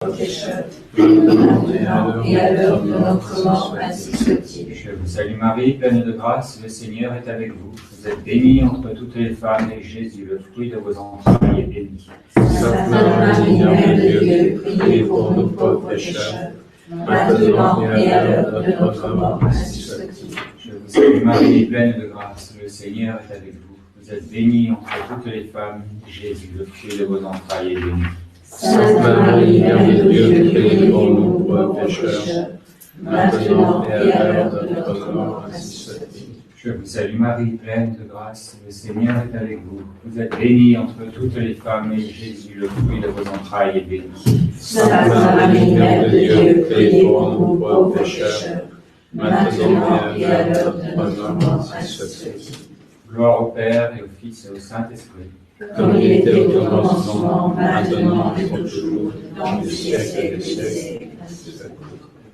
pauvres pécheurs, maintenant et à l'heure de notre mort, ainsi soit-il. Je vous salue Marie, pleine de grâce, le Seigneur est avec vous. Vous êtes bénie entre toutes les femmes, et Jésus, le fruit de vos entrailles, est béni. Sainte Marie, Mère de Dieu, priez pour nous pauvres pécheurs, maintenant et à l'heure de notre mort, ainsi soit-il. Je vous salue Marie, pleine de grâce, le Seigneur est avec vous. Vous êtes bénie entre toutes les femmes, et Jésus, le fruit de vos entrailles, est béni. Sainte Marie, Mère de Dieu, priez pour nous pauvres pécheurs, maintenant et à l'heure de notre mort, ainsi soit-il. Je vous salue Marie, pleine de grâce, le Seigneur est avec vous. Vous êtes bénie entre toutes les femmes, et Jésus, le fruit de vos entrailles, est béni. Sainte Marie, Mère de Dieu, priez pour nous pauvres pécheurs, maintenant et à l'heure de notre mort, ainsi soit-il. Gloire au Père, et au Fils, et au Saint-Esprit. Comme il était au commencement, maintenant et pour toujours, dans les siècles des siècles.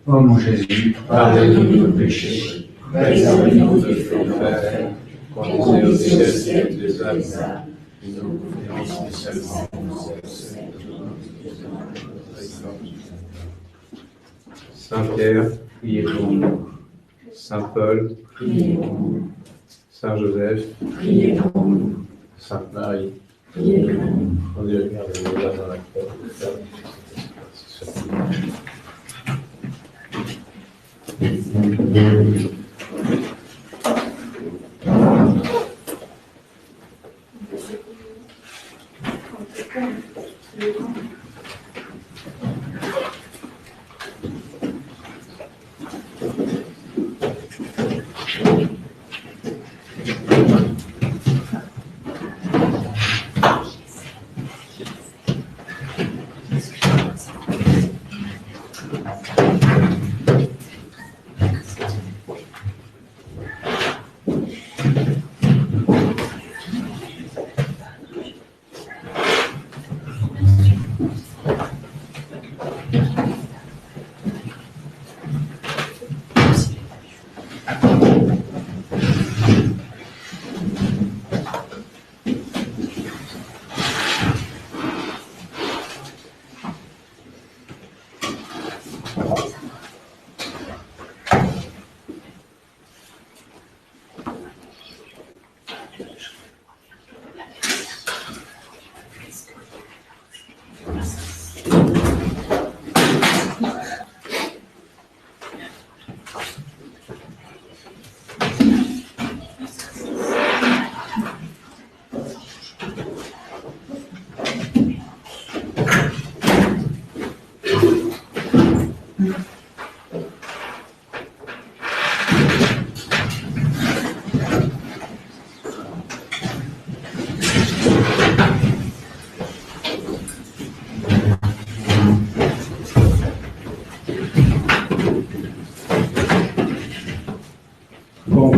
Ô mon Jésus, pardonne-nous nos péchés, préservez-nous du feu de l'enfer, conduisez au ciel des âmes, et nous et spécialement Saint Pierre, priez pour nous. Saint Paul, priez pour nous. Saint Joseph, Priez pour nous. Sainte Marie, Priez pour nous. on dit regardez-nous là dans la croix.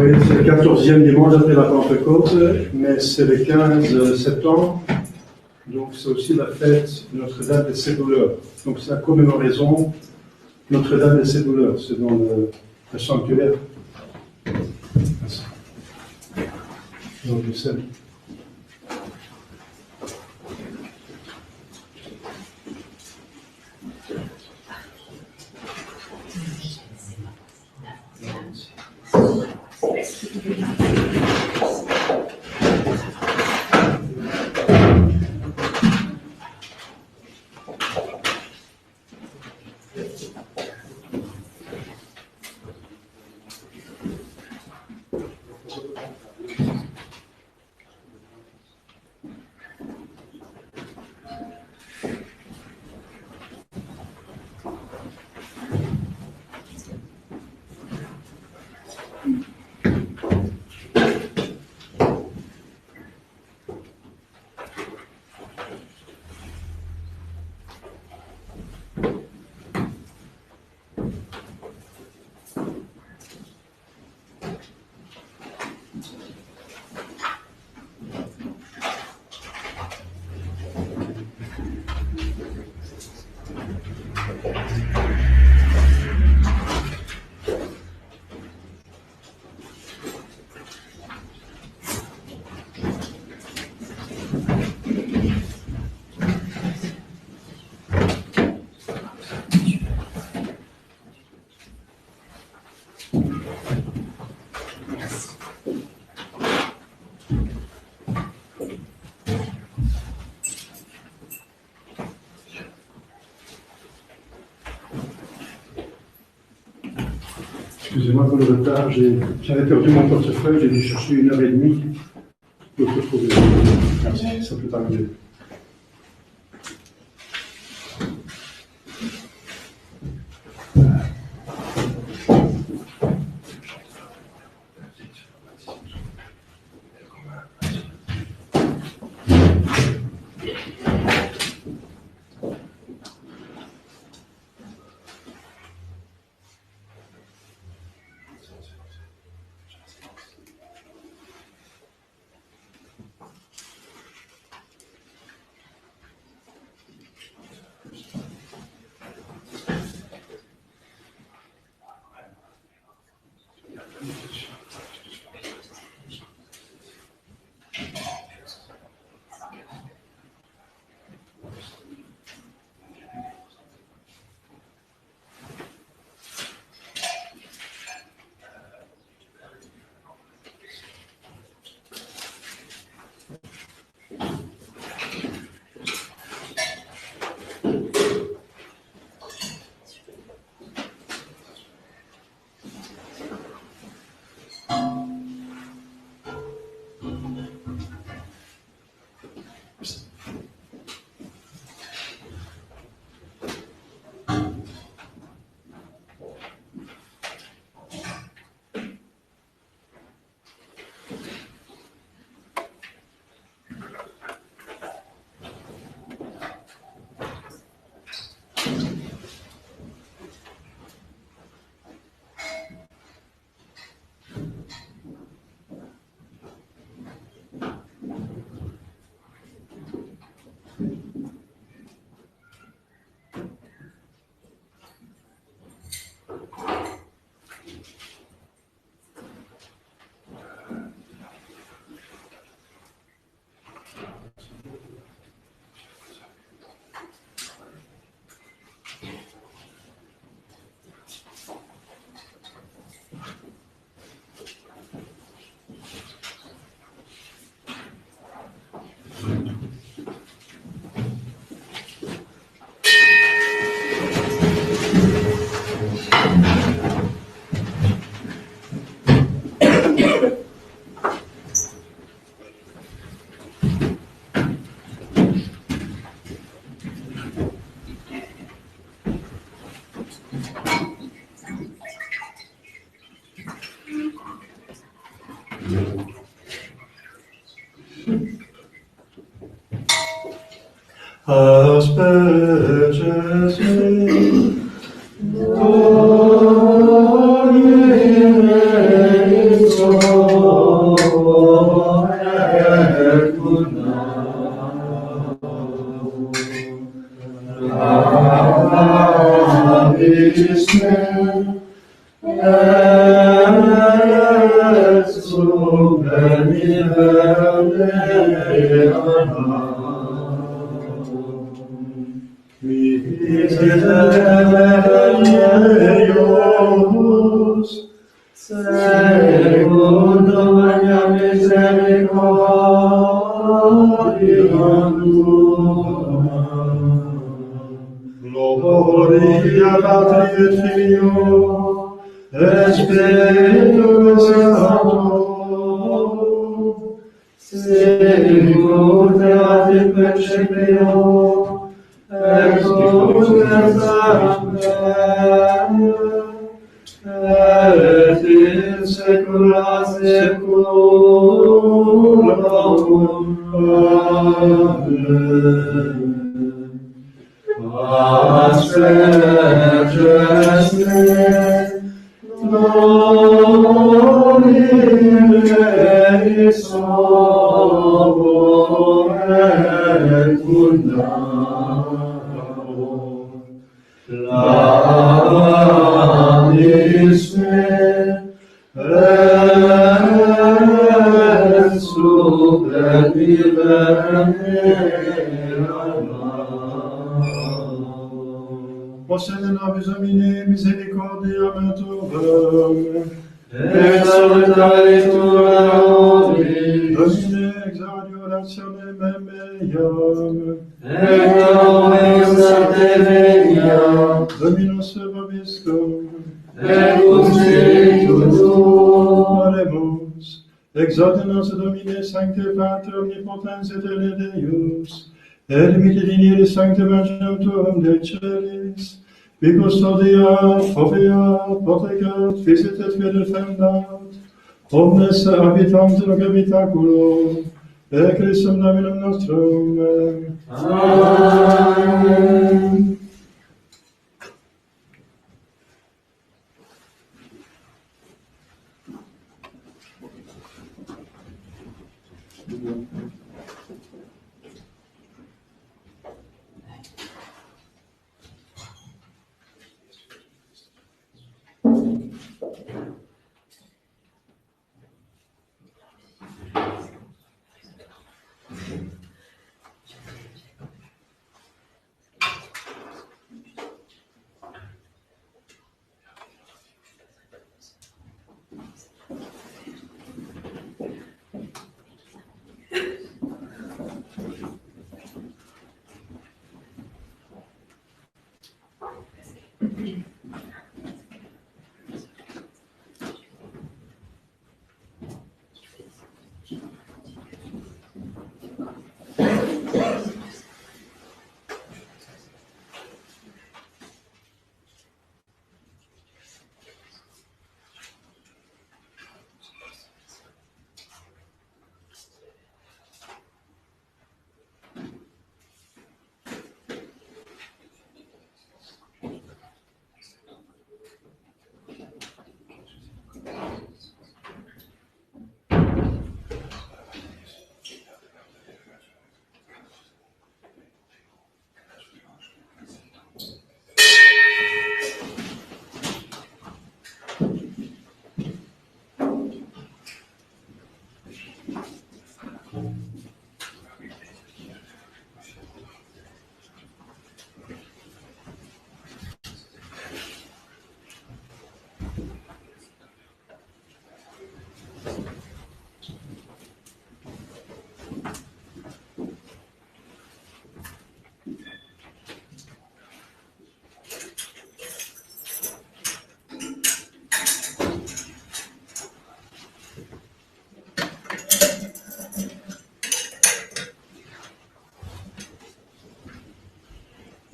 Oui, c'est le 14e dimanche après la Pentecôte, mais c'est le 15 septembre, donc c'est aussi la fête Notre-Dame de ses douleurs. Donc c'est la commémoraison Notre-Dame de ses douleurs, c'est dans le sanctuaire. Donc je sais. Excusez-moi pour le retard, j'avais perdu mon portefeuille, j'ai dû chercher 1h30 pour le retrouver. Merci, ça peut arriver. Gloria Patri et Filio et Spiritus Sancto, sicut erat in principio, et nunc et semper, et in saecula saeculorum. Amen. Asperges me, Domine Sohor et Fundamor, Laudis me, et super vivere Possede nobis Domine misericordiam et tuum, et salutare tua nobis, Domine ex adoratione meam, et aureum sancte venia, Dominus vobiscum, et cum spiritu tuo, Oremus, exalte nos Domine Sancte Pater Omnipotens et Eterne Deus, et dimitte digni Sancte Evangelium Tuum de Celis, qui custodia, proveat, protegat, fisit et defendat, omnes habitantes in habitaculo, per Christum Dominum nostrum. Amen.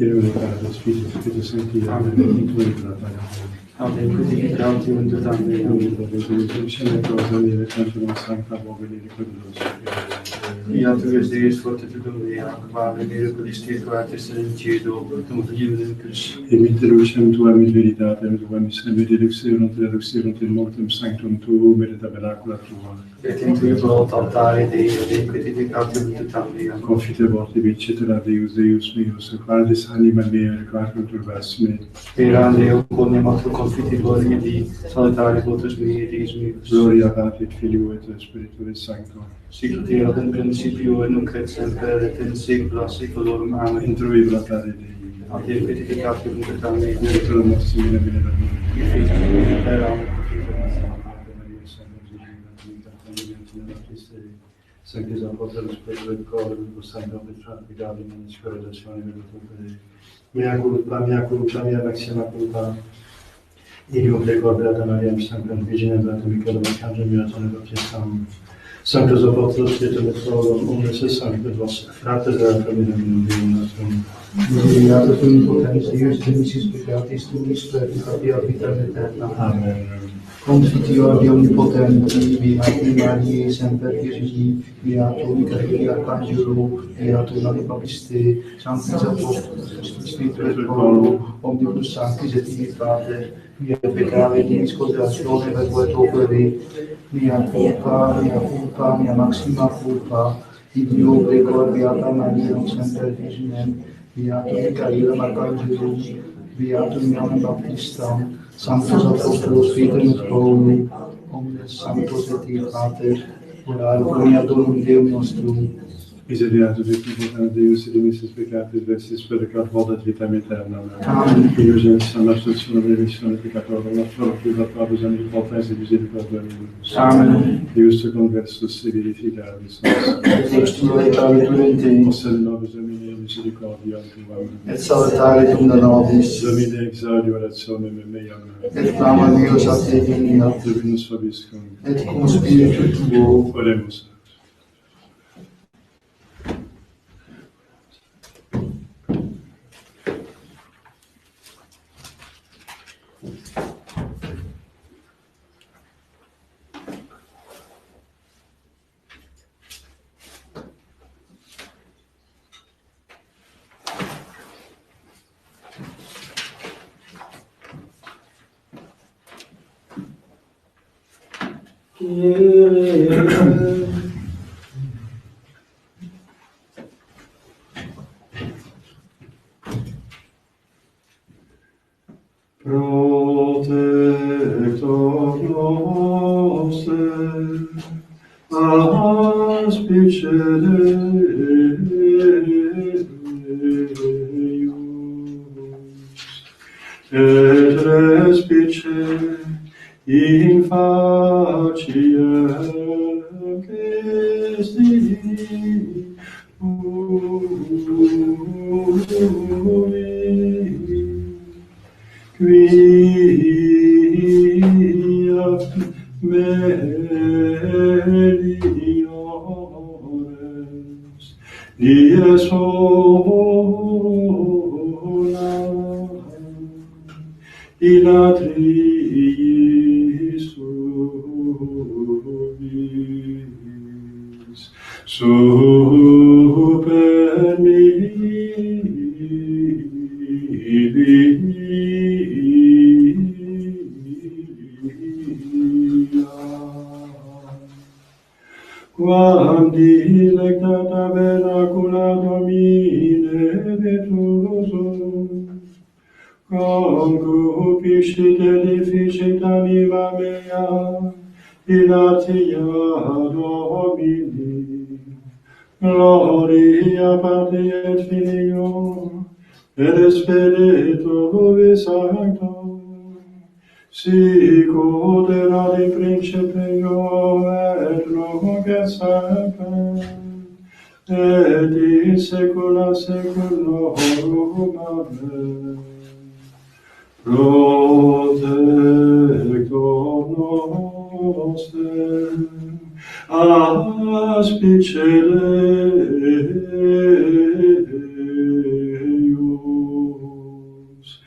Ilumine Patris, Filius, Spiritus Sancti, Amen. Intuit la Amen. Quid gratium in tutam meam. Amen. Cosa mia, Sanctum Sancta Bobili, Iactus Deus fortitudo mea, qua venere Christi quatis in ciedo, cum Iunicus. Imiterucem tuam in veritatem tuam, miserere reduxerunt in mortem sanctum tuum, et tabernacula tua. Et in tui voluntas altare Dei, et quid gratium in tutam meam. Confitebor tibi, cetera Deus, Deus meus, qualis anima mea, requatum turbas me. Spera Deo conematur confitibor Dei, salutare votus mei, Deus meus. Gloria Patri, et Filio, et Spiritui Sancto. Sic ut erat in principio, et nunc et semper, et in saecula saeculorum. Amen. Intrui vlatare Dei. Ad Deo quid gratium in tutam meam. Virtutum nostri mine benedictum. Qui fecit per Sanctis Apostolus Petro Corpus Sancto Petrarchi Gavin in correlazione veloce. Mea culpa, mea maxima culpa. Ilium precordiata Mariam Sanctam Virginem Beatum Michaelum Archangelum Miratum Baptistam. Sanctus Apostolus Petro et Paulum, omnes et sanctus vos fratres et familiam Deum nostrum. Beatus omnipotens Deus, dimissis peccatis tuis, perdicat vitam aeterna. Amen. Confiteor Dei omnipotenti, beati Mariae semper Virgini, beatum Michaeli Arcangelo, beatum Nane Baptiste, Sanctis Apostolus, Spiritu et Paulum, omnibus sanctis et in Pater, via peccare dinis consolazione verbo et opere, mea culpa, mea maxima culpa, Dio precor beata Maria, semper Virginem, beatum Michaelum Arcangelum, beatum Ioannem Baptistam, Sanctus Apostolus Petrus et Paulum, omnes sanctos et in Pater, orare pro mea Domum Deum nostrum, Misericorde de Dio, Deus, et de missis peccatis, versis peccat voltat vitam aeternam. Amen. Deus es a absoluzione dei missione peccatorum, nostro privatus omnipotens et misericordia meus. Amen. Deus te conversus et vivificaris nos. Et extime cavitur in te, Possede nobis Domine misericordia tuam. et salutare dum nobis, Domine exaudi orationem meam. et clama Dios a te venia, Dominus vobiscum. et cum spiritu tuo. Oremus. Protector noster, aspice Deus, et respice in facie Christi quia meliores dies sola in atriis subis super quam dilectata vernacula Domine vetusum, concupiscit edificit anima mea, in artia Domini, gloria Patri et Filio, et Spiritui Sancto, sic ut erat in principio et nunc et semper, et in saecula saeculorum. Amen. Protector noster, aspice Deus,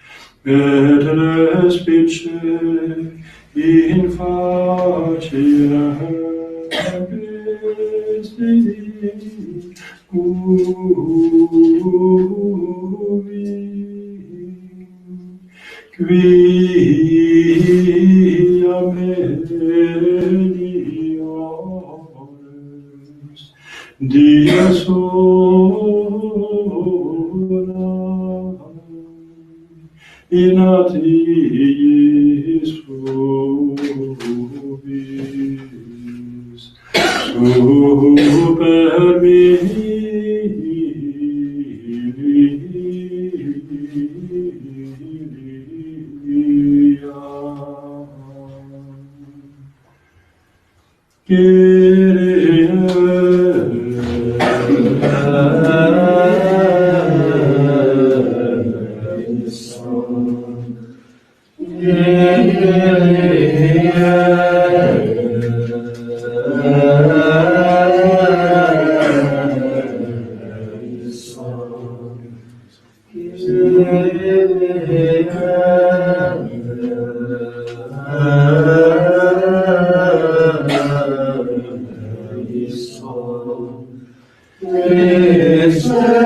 et respice in facie Christi quia meliores dies sola in atriis subis super Christi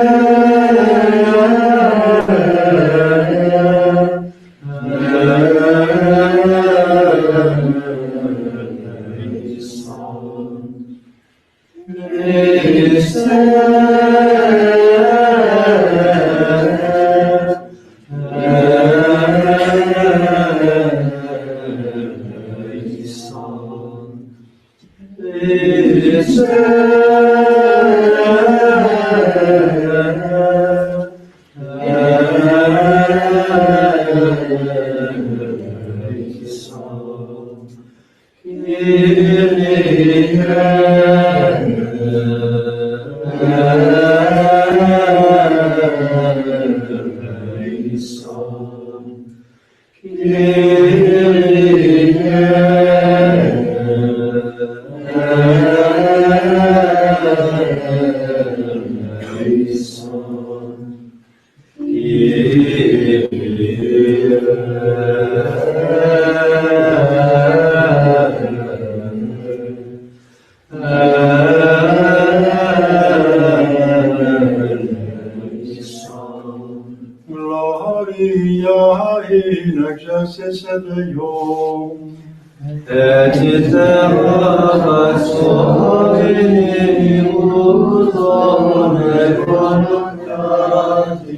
Gloria in excelsis Deo. Et iterum sovereignus omne voluntatis,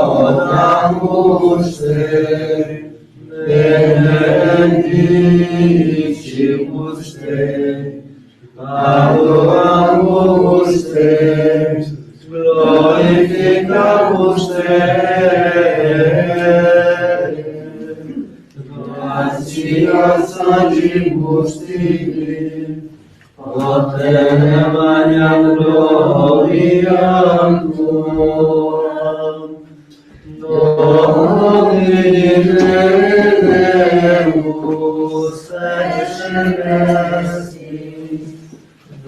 laudamus te, benedicibus te, adoramus te, glorificamus te, gratias agibus tibi, potere magnam gloriam tuam, Domini Deus et celestis,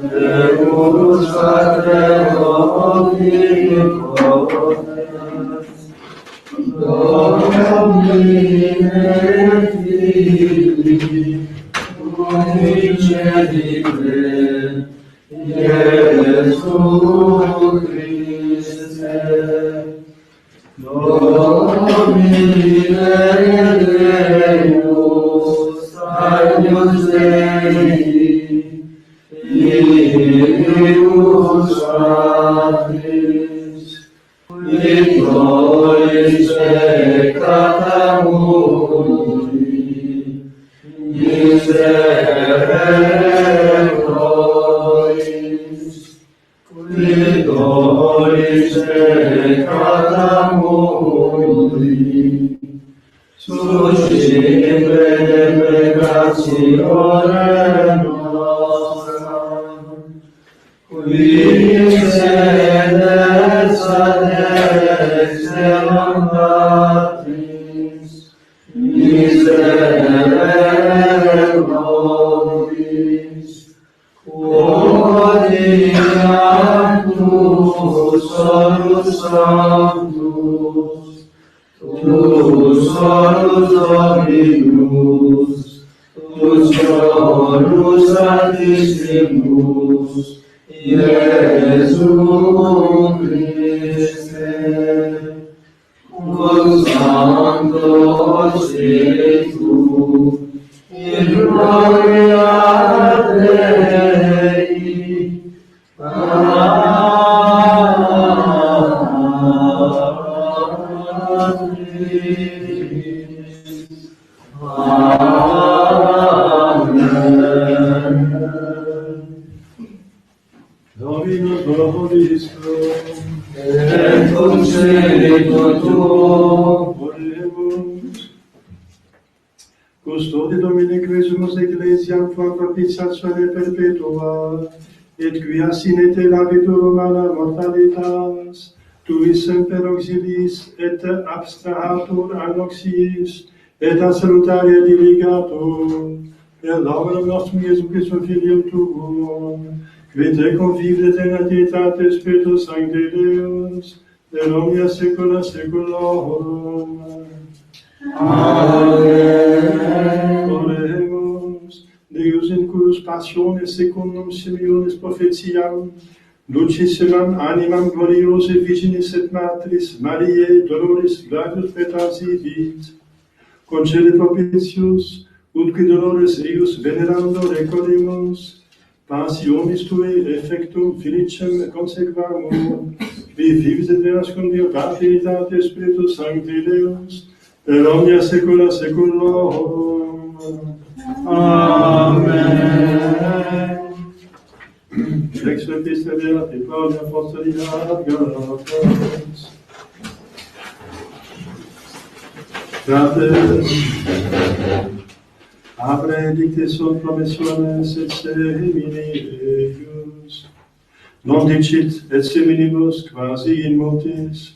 Deus Pater omnipotens, Domine Filii, Unicedite, Iesu Christe, Domine Deus, Agnus Dei, Filius Patris, qui gloris peccata mundi, miserere nobis, qui gloris peccata mundi, suscipere peccationem nostram, qui sedes ad excellam Patris, miserere nobis, quodiam tu solus sanctus, tu solus Dominus, tu solus Sanctissimus, Iesu Christe, cum Sancto Spiritu, in gloria Dei. Dominus vobiscum, Et cum spiritu tuo, oremus. Custode Domine Quesumus Ecclesiam tua propitiatione perpetua, et quia sine te labitur humana mortalitas, tui semper auxiliis et abstrahatur anoxiis, et a salutaria diligatur, per laureum nostrum Iesum Christum Filium tuum, qui te convive eternitatis Spiritus Sancti Deus, et omnia saecula saeculorum. Amen. Oremus, Deus in cujus passiones secundum Simeonis prophetiam, dulcissimam animam gloriose Virginis et Matris Mariae Doloris gladius petansidit, concede propitius, utque dolores eius venerando recordimus, passionis tui effectum felicem consequamur, qui vivis et venascum Deo Patrinitate Spiritus Sancti Deus, per omnia saecula saeculorum. Amen. Ex epistemia et Paulia apostolina ad Galatas. Fratres, Abre dicte sunt promissiones et semineus, non dicit et seminibus quasi in multis,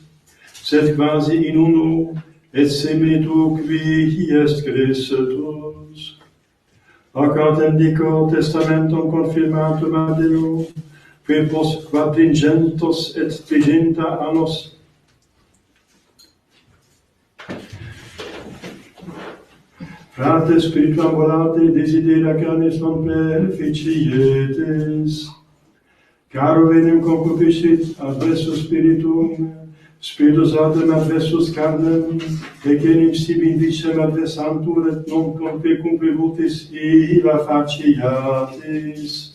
sed quasi in uno, et seminitu qui est Christus. Ac autem dico testamentum confirmatum ad Deo, que post quadringentos et trigenta annos frate spirituam volate desidera carnis non perficietis, caro venem concupiscit adversus spiritum, spiritus autem adversus carnem, et genim sibi indicem adversantur et non conque vutis illa faciatis.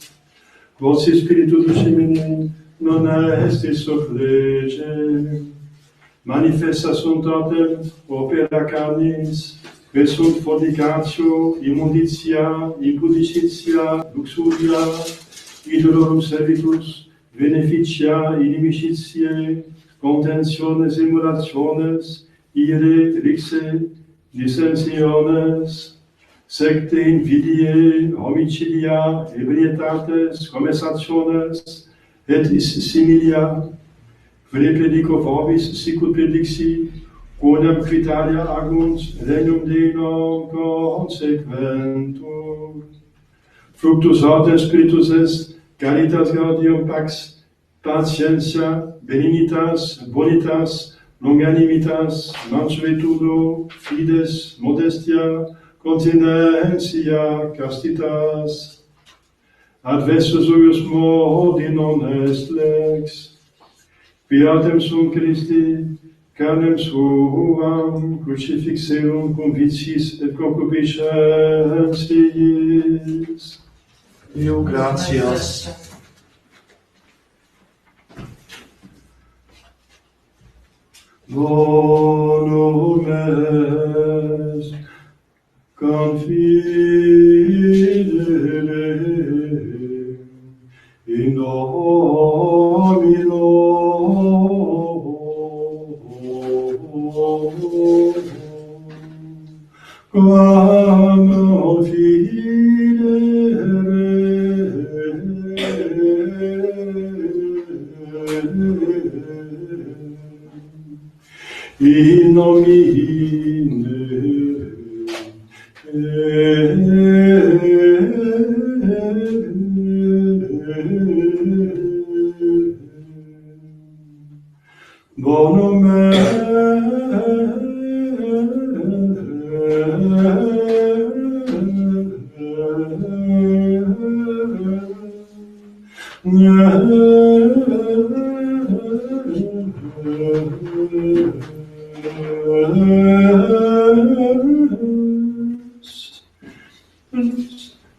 Quosi spiritu ducimini non est sub lege, manifesta sunt autem opera carnis, que sunt fornicatio, immunditia, impudicitia, luxuria, idolorum servitus, beneficia, inimicitiae, contentiones, emulationes, ire, rixe, dissensiones, secte, invidiae, homicidia, ebrietates, conversationes, et similia, quae predico vobis sicut predixi, quodam quitalia agunt regnum Dei non consequentur. Fructus autem spiritus est caritas, gaudium, pax, patientia, benignitas, bonitas, longanimitas, mansuetudo, fides, modestia, continentia, castitas. Adversus uius modi non est lex, qui autem sum Christi, carnem suam crucifixerum cum vicis et concupiscentis. Deo gratias. Bonum est confidere in Domino. Quam in nomine bonum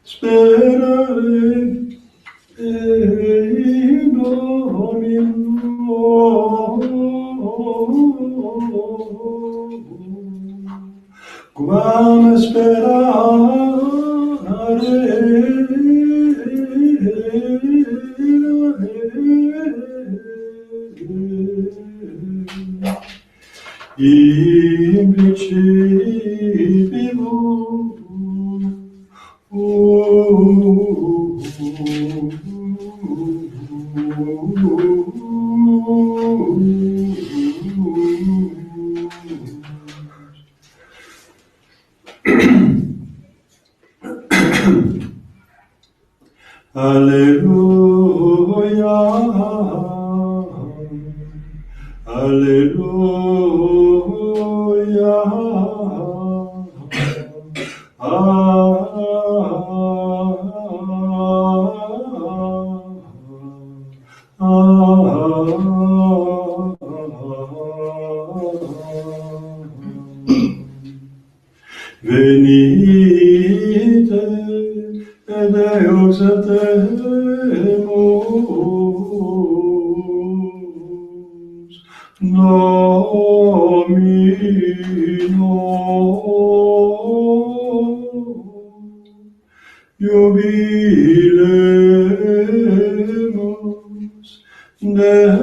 sperare in Domino. Quam in principio Alleluia, Alleluia, venite ed exaltemus Domino. Jubilemus Deo.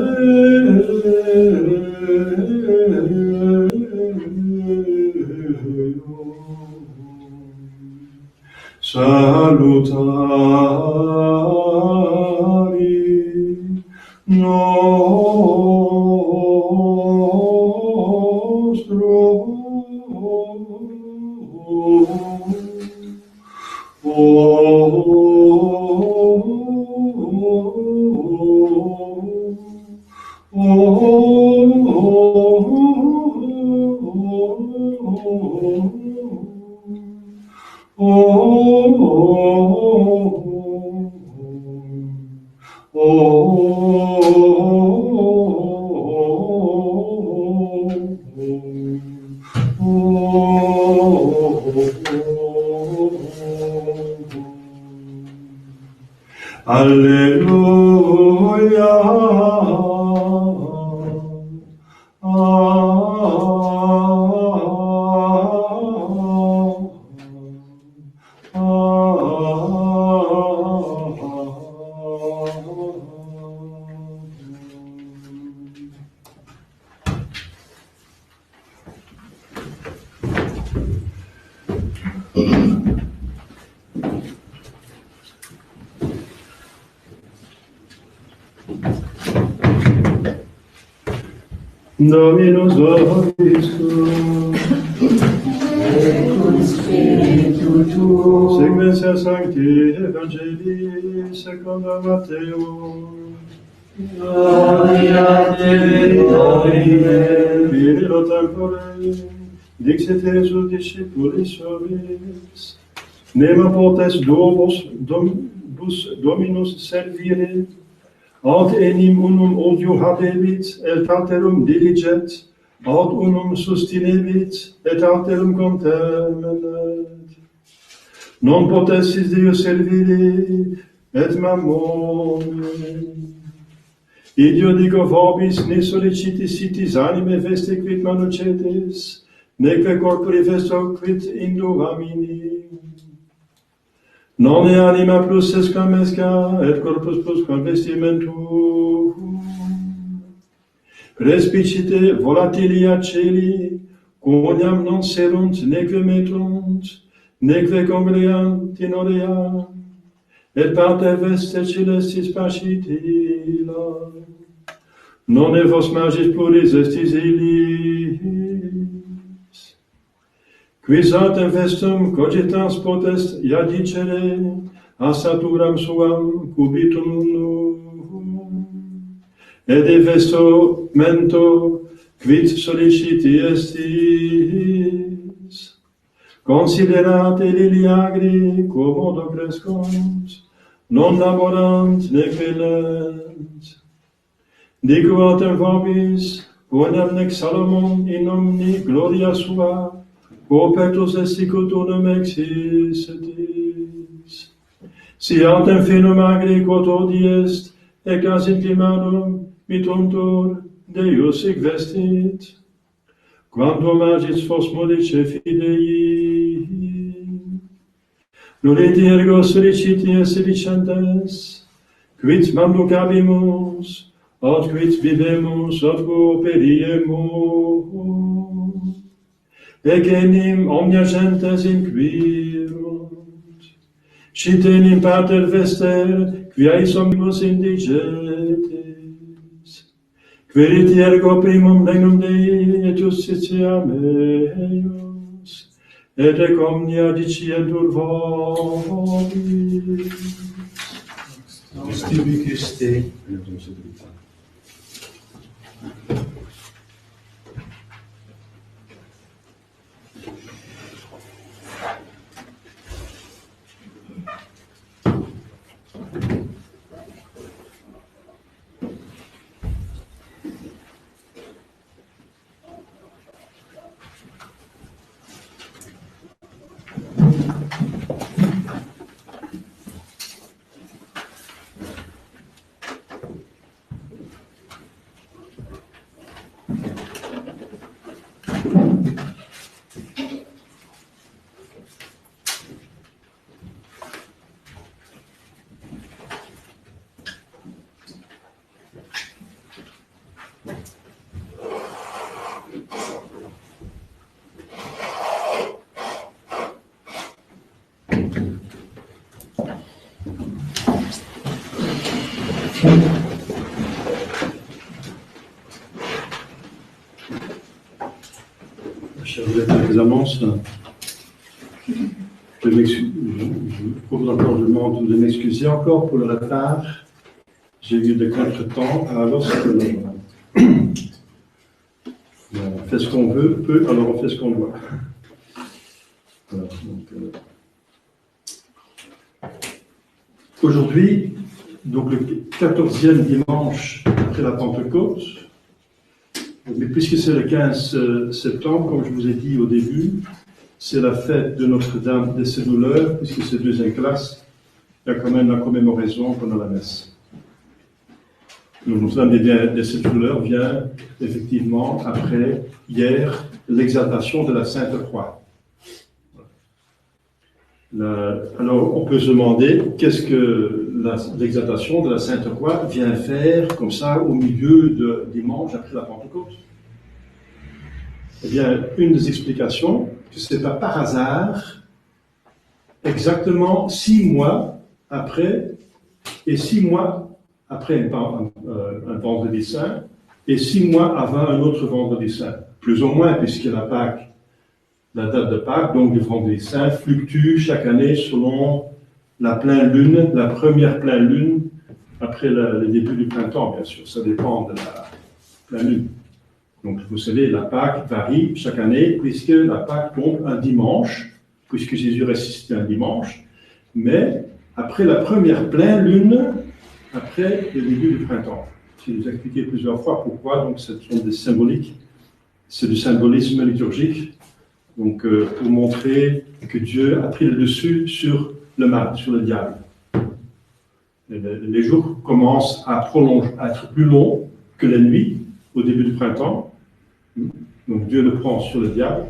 Dominus vobiscum. Segmentia Sancti Evangelii secunda Matteo. Gloria a te, Domine. Virilo tempore, dixit Jesus discipulis suavis, nema potes bus Dominus servire, aut enim unum odio habebit, et alterum diliget, aut unum sustinebit, et alterum contemenet. Non potessis Deus servire, et mammone. Idio dico vobis, ne solicitis sitis anime veste quid manucetis, neque corpore vesto quid induamini. Non e anima plus escam esca, et corpus plus quam vestimentum. Respicite volatilia celi, quoniam non serunt, neque metrunt, neque congreant in orea, et pater veste celestis pascitila. Non e vos magis puris estis illis, quis autem vestum cogitans potest iadicere a saturam suam cubitum nuum, et de vestimento quid soliciti estis, considerate lili agri quomodo crescunt, non laborant neque lent. Dico autem vobis, quoniam nec Salomon in omni gloria sua, quopertus est sicut unum existis. Si autem finum agri quod odi est, ec as inclimanum mituntur Deus hic vestit. Quantum agis vos modice fidei, nuliti ergo soliciti esse dicentes, quid manducabimus, aut quid vivemus, aut cooperiemus, ec enim omnia gentes inquirunt, sit enim pater vester, quia omnibus indigetis, queriti ergo primum regnum Dei et justitia meius, et ec omnia dicientur vobis. Stibi Christe. Chers les annonces, je propose encore, je demande de m'excuser encore pour le retard. J'ai eu des contretemps, alors on fait ce qu'on peut, alors on fait ce qu'on doit. Voilà, donc, aujourd'hui, donc le 14e dimanche après la Pentecôte, mais puisque c'est le 15 septembre, comme je vous ai dit au début, c'est la fête de Notre-Dame de ses douleurs, puisque c'est deuxième classe, il y a quand même la commémoration pendant la messe. Notre-Dame de ses douleurs vient effectivement après, hier, l'exaltation de la Sainte Croix. Alors, on peut se demander qu'est-ce que l'exaltation de la Sainte Croix vient faire comme ça au milieu de dimanche après la Pentecôte. Eh bien, une des explications, que ce n'est pas par hasard, exactement 6 mois après, et 6 mois après un vendredi saint, et 6 mois avant un autre vendredi saint, plus ou moins, puisque la Pâque, la date de Pâques, donc du vendredi saint, fluctue chaque année selon la pleine lune, la première pleine lune, après le début du printemps, bien sûr. Ça dépend de la pleine lune. Donc, vous savez, la Pâque varie chaque année, puisque la Pâque tombe un dimanche, puisque Jésus ressuscité un dimanche, mais après la première pleine lune, après le début du printemps. Je vous ai expliqué plusieurs fois pourquoi, donc ce sont des symboliques, c'est du symbolisme liturgique, donc pour montrer que Dieu a pris le dessus sur le mal, sur le diable. Les jours commencent à être plus longs que la nuit au début du printemps, donc Dieu le prend sur le diable,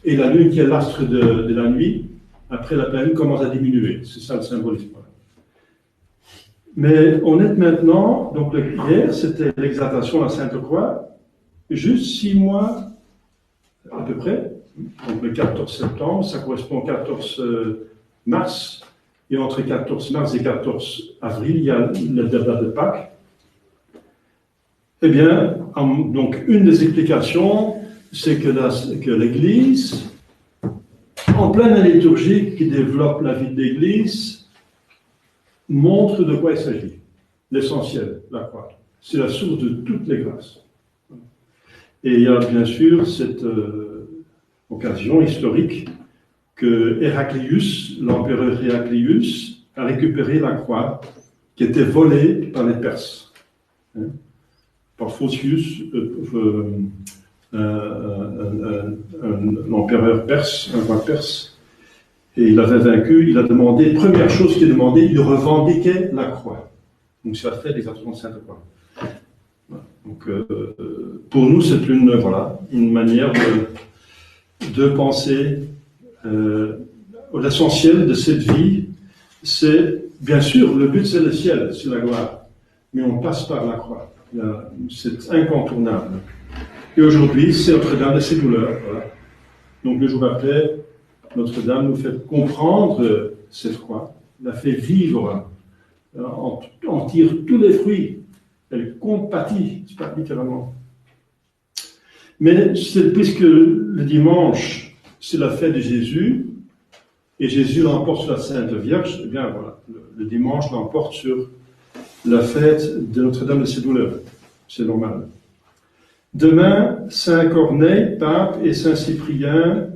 et la lune qui est l'astre de la nuit, après la pleine lune, commence à diminuer. C'est ça le symbolisme. Mais on est maintenant, donc hier, c'était l'exaltation de la Sainte Croix, juste 6 mois à peu près, donc le 14 septembre, ça correspond au 14 mars, et entre 14 mars et 14 avril, il y a la date de Pâques. Eh bien, donc une des explications, c'est que l'Église, en pleine année liturgique qui développe la vie de l'Église, montre de quoi il s'agit. L'essentiel, la croix. C'est la source de toutes les grâces. Et il y a bien sûr cette occasion historique que Héraclius, l'empereur Héraclius, a récupéré la croix qui était volée par les Perses. Par Phocius, l'empereur perse, un roi perse. Et il avait vaincu, il a demandé, première chose qu'il a demandé, il revendiquait la croix. Donc c'est la fête d'exaltation de Sainte Croix. Donc pour nous, c'est une manière de penser l'essentiel de cette vie. C'est, bien sûr, le but c'est le ciel, c'est la gloire. Mais on passe par la croix. C'est incontournable. Et aujourd'hui, c'est Notre-Dame de ses douleurs. Voilà. Donc le jour après, Notre-Dame nous fait comprendre cette croix, la fait vivre, en tire tous les fruits, elle compatit, c'est pas littéralement. Mais puisque le dimanche, c'est la fête de Jésus, et Jésus l'emporte sur la Sainte Vierge, eh bien voilà, le dimanche l'emporte sur la fête de Notre-Dame de ses douleurs. C'est normal. Demain, Saint Corneille, pape, et Saint Cyprien,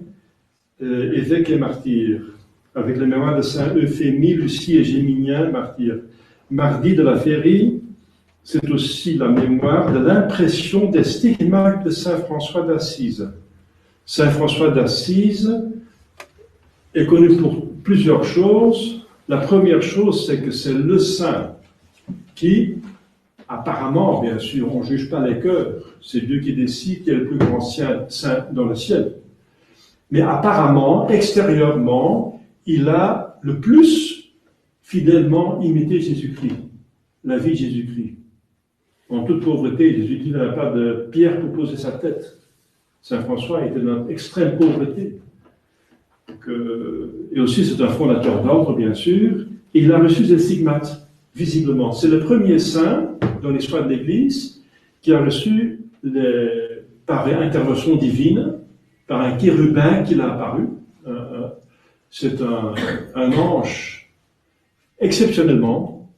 évêque et martyr, avec les mémoires de Saint Euphémie, Lucie et Géminien, martyrs. Mardi de la Féerie, c'est aussi la mémoire de l'impression des stigmates de Saint François d'Assise. Saint François d'Assise est connu pour plusieurs choses. La première chose, c'est que c'est le saint qui, apparemment, bien sûr, on ne juge pas les cœurs, c'est Dieu qui décide qui est le plus grand saint dans le ciel. Mais apparemment, extérieurement, il a le plus fidèlement imité Jésus-Christ, la vie de Jésus-Christ. En toute pauvreté, Jésus-Christ n'avait pas de pierre pour poser sa tête. Saint François était dans l'extrême pauvreté. Donc, et aussi, c'est un fondateur d'ordre, bien sûr, et il a reçu des stigmates, visiblement. C'est le premier saint dans l'histoire de l'Église qui a reçu, par intervention divine, par un chérubin qui l'a apparu. C'est un ange, exceptionnellement,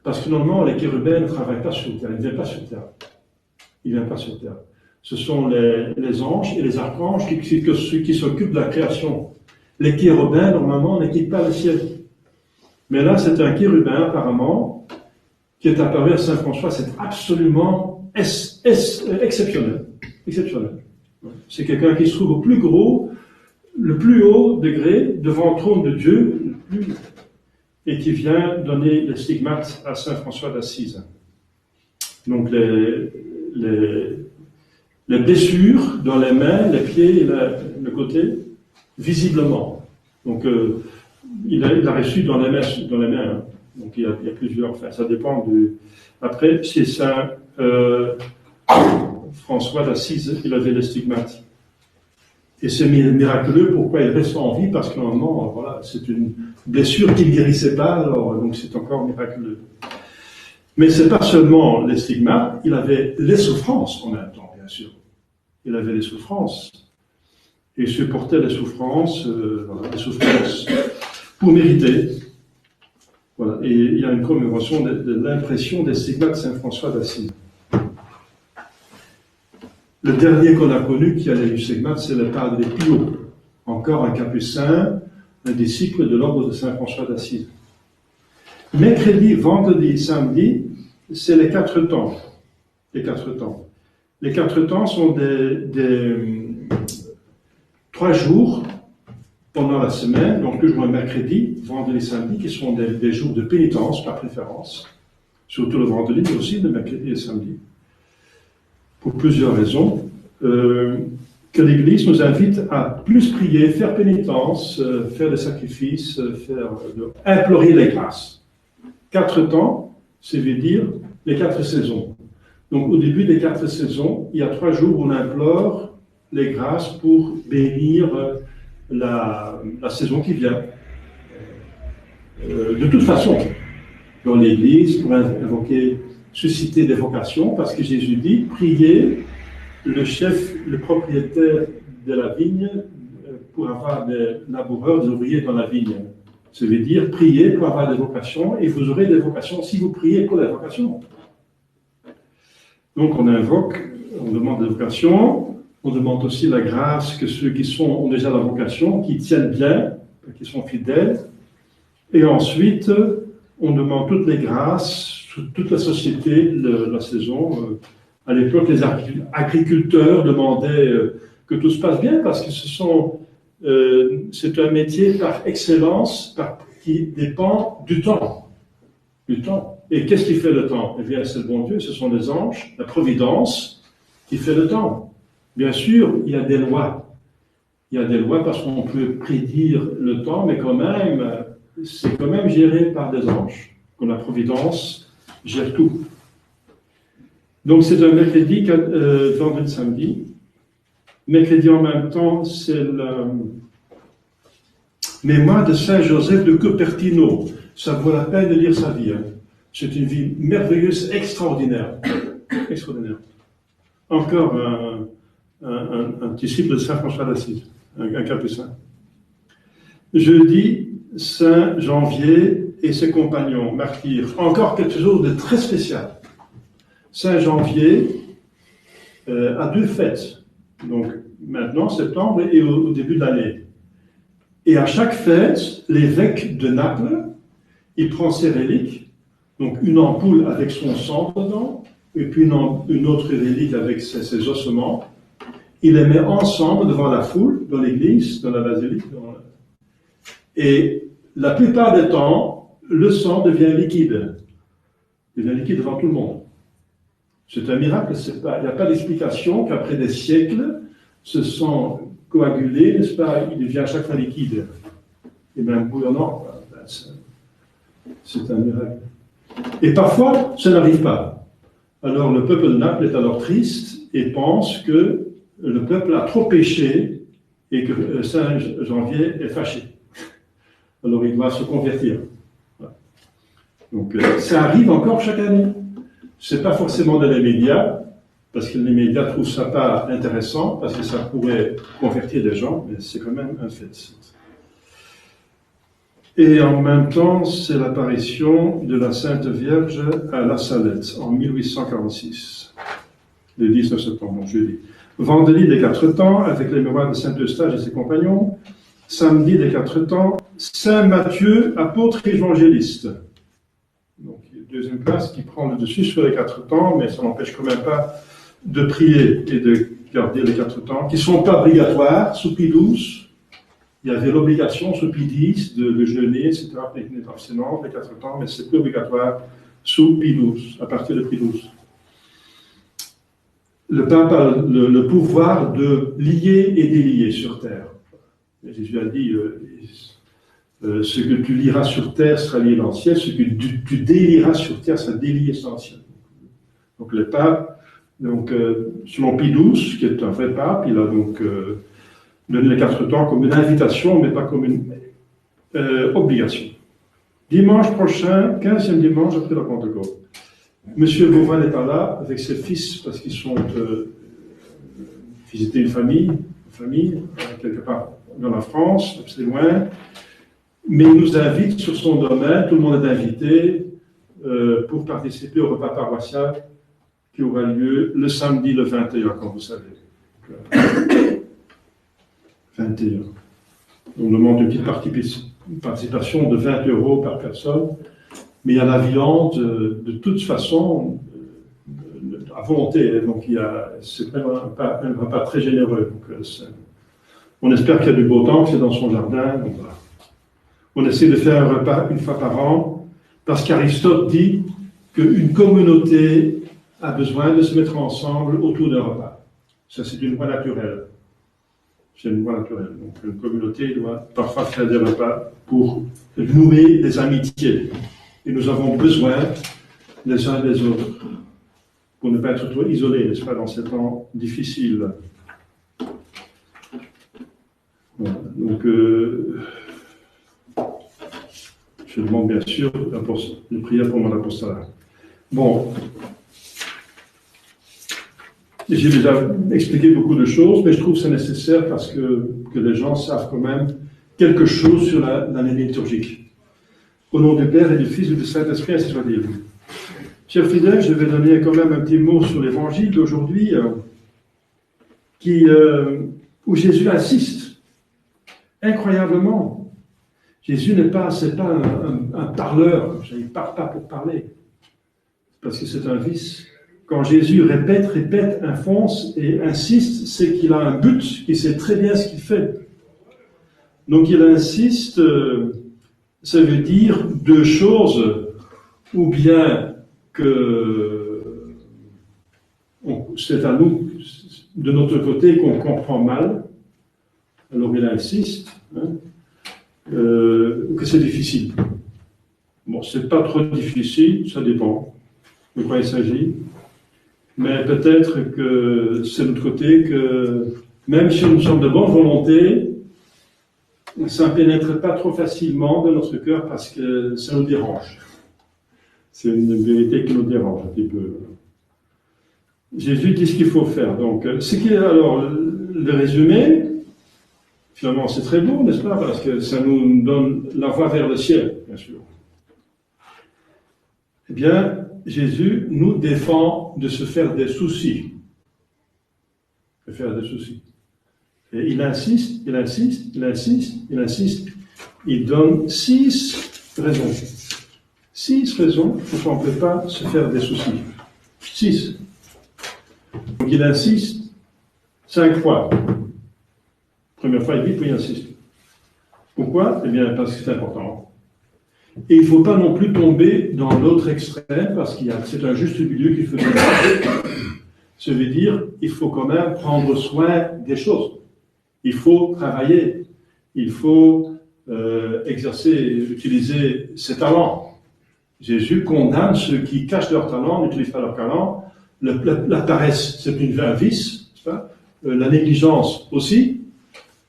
parce que normalement, les chérubins ne travaillent pas sur terre, ils ne viennent pas sur terre. Ils ne viennent pas sur terre. Ce sont les anges et les archanges qui s'occupent de la création. Les chérubins, normalement, n'équipent pas le ciel. Mais là, c'est un chérubin, apparemment, qui est apparu à Saint François. C'est absolument exceptionnel. Exceptionnel. C'est quelqu'un qui se trouve au plus gros, le plus haut degré, devant le trône de Dieu, et qui vient donner les stigmates à Saint François d'Assise. Donc, les blessures dans les mains, les pieds et le côté, visiblement. Donc, il a reçu dans les mains. Hein. Donc, il y a plusieurs. Enfin, ça dépend du. Après, c'est Saint François d'Assise, il avait les stigmates. Et c'est miraculeux. Pourquoi il reste en vie? Parce qu'à un moment, voilà, c'est une blessure qui ne guérissait pas, alors, donc c'est encore miraculeux. Mais c'est pas seulement les stigmates, il avait les souffrances en même temps, bien sûr. Il avait les souffrances. Et il supportait les souffrances pour mériter. Voilà. Et il y a une commémoration de l'impression des stigmates de Saint François d'Assise. Le dernier qu'on a connu qui a les stigmates, c'est le Padre Pio, encore un capucin, un disciple de l'ordre de Saint François d'Assise. Mercredi, vendredi, samedi, c'est les 4 temps. Les 4 temps. Les 4 temps sont des 3 jours pendant la semaine, donc toujours le mercredi, vendredi, samedi, qui sont des jours de pénitence par préférence, surtout le vendredi, mais aussi le mercredi et le samedi, pour plusieurs raisons. Que l'Église nous invite à plus prier, faire pénitence, faire des sacrifices, implorer les grâces. 4 temps, ça veut dire les 4 saisons. Donc au début des 4 saisons, il y a 3 jours où on implore les grâces pour bénir la saison qui vient. De toute façon, dans l'Église, pour invoquer, susciter des vocations, parce que Jésus dit, priez le chef, le propriétaire de la vigne pour avoir des laboureurs, des ouvriers dans la vigne. Ça veut dire prier pour avoir des vocations, et vous aurez des vocations si vous priez pour les vocations. Donc on invoque, on demande des vocations, on demande aussi la grâce que ceux qui ont déjà la vocation, qui tiennent bien, qui sont fidèles, et ensuite on demande toutes les grâces, toute la société, la saison. À l'époque, les agriculteurs demandaient que tout se passe bien, parce que c'est un métier par excellence qui dépend du temps. Et qu'est-ce qui fait le temps? Eh bien, c'est le bon Dieu, ce sont les anges, la providence qui fait le temps. Bien sûr, il y a des lois. Il y a des lois parce qu'on peut prédire le temps, mais quand même, c'est quand même géré par des anges. Donc la providence gère tout. Donc c'est un mercredi, vendredi, samedi. Mercredi en même temps, c'est la mémoire de Saint Joseph de Cupertino. Ça vaut la peine de lire sa vie. Hein. C'est une vie merveilleuse, extraordinaire. Extraordinaire. Encore un disciple de Saint François d'Assise, un capucin. Jeudi, Saint Janvier et ses compagnons, martyrs. Encore quelque chose de très spécial. Saint Janvier a 2 fêtes. Donc maintenant, septembre et au début de l'année. Et à chaque fête, l'évêque de Naples, il prend ses reliques, donc une ampoule avec son sang dedans, et puis une autre relique avec ses ossements. Il les met ensemble devant la foule, dans l'église, dans la basilique. Et la plupart des temps, le sang devient liquide. Il devient liquide devant tout le monde. C'est un miracle, il n'y a pas d'explication qu'après des siècles, ce sang coagulé, n'est-ce pas, il devient à chaque fois liquide. Et bien bouillonnant, c'est un miracle. Et parfois, ça n'arrive pas. Alors le peuple de Naples est alors triste et pense que le peuple a trop péché et que Saint Janvier est fâché. Alors il va se convertir. Donc ça arrive encore chaque année. C'est pas forcément dans les médias, parce que les médias trouvent ça pas intéressant, parce que ça pourrait convertir des gens, mais c'est quand même un fait. Et en même temps, c'est l'apparition de la Sainte Vierge à La Salette en 1846, le 19 septembre, jeudi. Vendredi des 4 temps, avec les mémoires de Saint Eustache et ses compagnons. Samedi des 4 temps, Saint Matthieu, apôtre évangéliste. Donc, deuxième place qui prend le dessus sur les 4 temps, mais ça n'empêche quand même pas de prier et de garder les 4 temps, qui ne sont pas obligatoires sous Pie XII. Il y avait l'obligation sous Pie X de jeûner, etc., d'être abstinent les 4 temps, mais c'est plus obligatoire sous Pie XII, à partir de Pie XII. Le pape a le pouvoir de lier et délier sur terre. Et Jésus a dit, ce que tu liras sur terre sera lié dans le ciel, ce que tu délieras sur terre sera délié dans le ciel. Donc le pape, selon Pie XII, qui est un vrai pape, il a donc donné les 4 temps comme une invitation, mais pas comme une obligation. Dimanche prochain, 15e dimanche après la Pentecôte. Monsieur Bouvain n'est pas là avec ses fils parce qu'ils sont visiter une famille quelque part dans la France, c'est loin, mais il nous invite sur son domaine, tout le monde est invité pour participer au repas paroissial qui aura lieu le samedi le 21, comme vous savez. 21. On demande une petite participation de 20 € par personne. Mais il y a la viande, de toute façon, à volonté. Donc, c'est même un repas très généreux. Donc, on espère qu'il y a du beau temps, que c'est dans son jardin. Donc, voilà. On essaie de faire un repas une fois par an, parce qu'Aristote dit qu'une communauté a besoin de se mettre ensemble autour d'un repas. Ça, c'est une loi naturelle. C'est une loi naturelle. Donc, une communauté doit parfois faire des repas pour nouer des amitiés. Et nous avons besoin les uns des autres pour ne pas être trop isolés, n'est-ce pas, dans ces temps difficiles. Voilà. Donc, je demande bien sûr une prière pour mon apostolat. Bon, j'ai déjà expliqué beaucoup de choses, mais je trouve que c'est nécessaire parce que les gens savent quand même quelque chose sur l'année liturgique. Au nom du Père et du Fils et du Saint-Esprit, ainsi soit-il. Chers fidèles, je vais donner quand même un petit mot sur l'évangile d'aujourd'hui, où Jésus insiste, incroyablement. Jésus c'est pas un parleur, il ne parle pas pour parler, parce que c'est un vice. Quand Jésus répète, enfonce et insiste, c'est qu'il a un but, qu'il sait très bien ce qu'il fait. Donc il insiste... ça veut dire deux choses, ou bien que c'est à nous, de notre côté, qu'on comprend mal, alors il insiste, que c'est difficile. Bon, c'est pas trop difficile, ça dépend de quoi il s'agit, mais peut-être que c'est de notre côté que, même si nous sommes de bonne volonté, ça ne pénètre pas trop facilement dans notre cœur parce que ça nous dérange. C'est une vérité qui nous dérange un petit peu. Jésus dit ce qu'il faut faire. Donc, alors, le résumé, finalement, c'est très beau, n'est-ce pas? Parce que ça nous donne la voie vers le ciel, bien sûr. Eh bien, Jésus nous défend de se faire des soucis. De faire des soucis. Et il insiste. Il donne 6 raisons. 6 raisons pour qu'on ne peut pas se faire des soucis. 6. Donc il insiste 5 fois. Première fois, il dit, puis il insiste. Pourquoi? Eh bien, parce que c'est important. Et il ne faut pas non plus tomber dans l'autre extrême, parce que c'est un juste milieu qu'il faut faire. Ça veut dire qu'il faut quand même prendre soin des choses. Il faut travailler, il faut utiliser ses talents. Jésus condamne ceux qui cachent leurs talents, n'utilisent pas leurs talents. La paresse, c'est un vice, n'est-ce pas? La négligence aussi.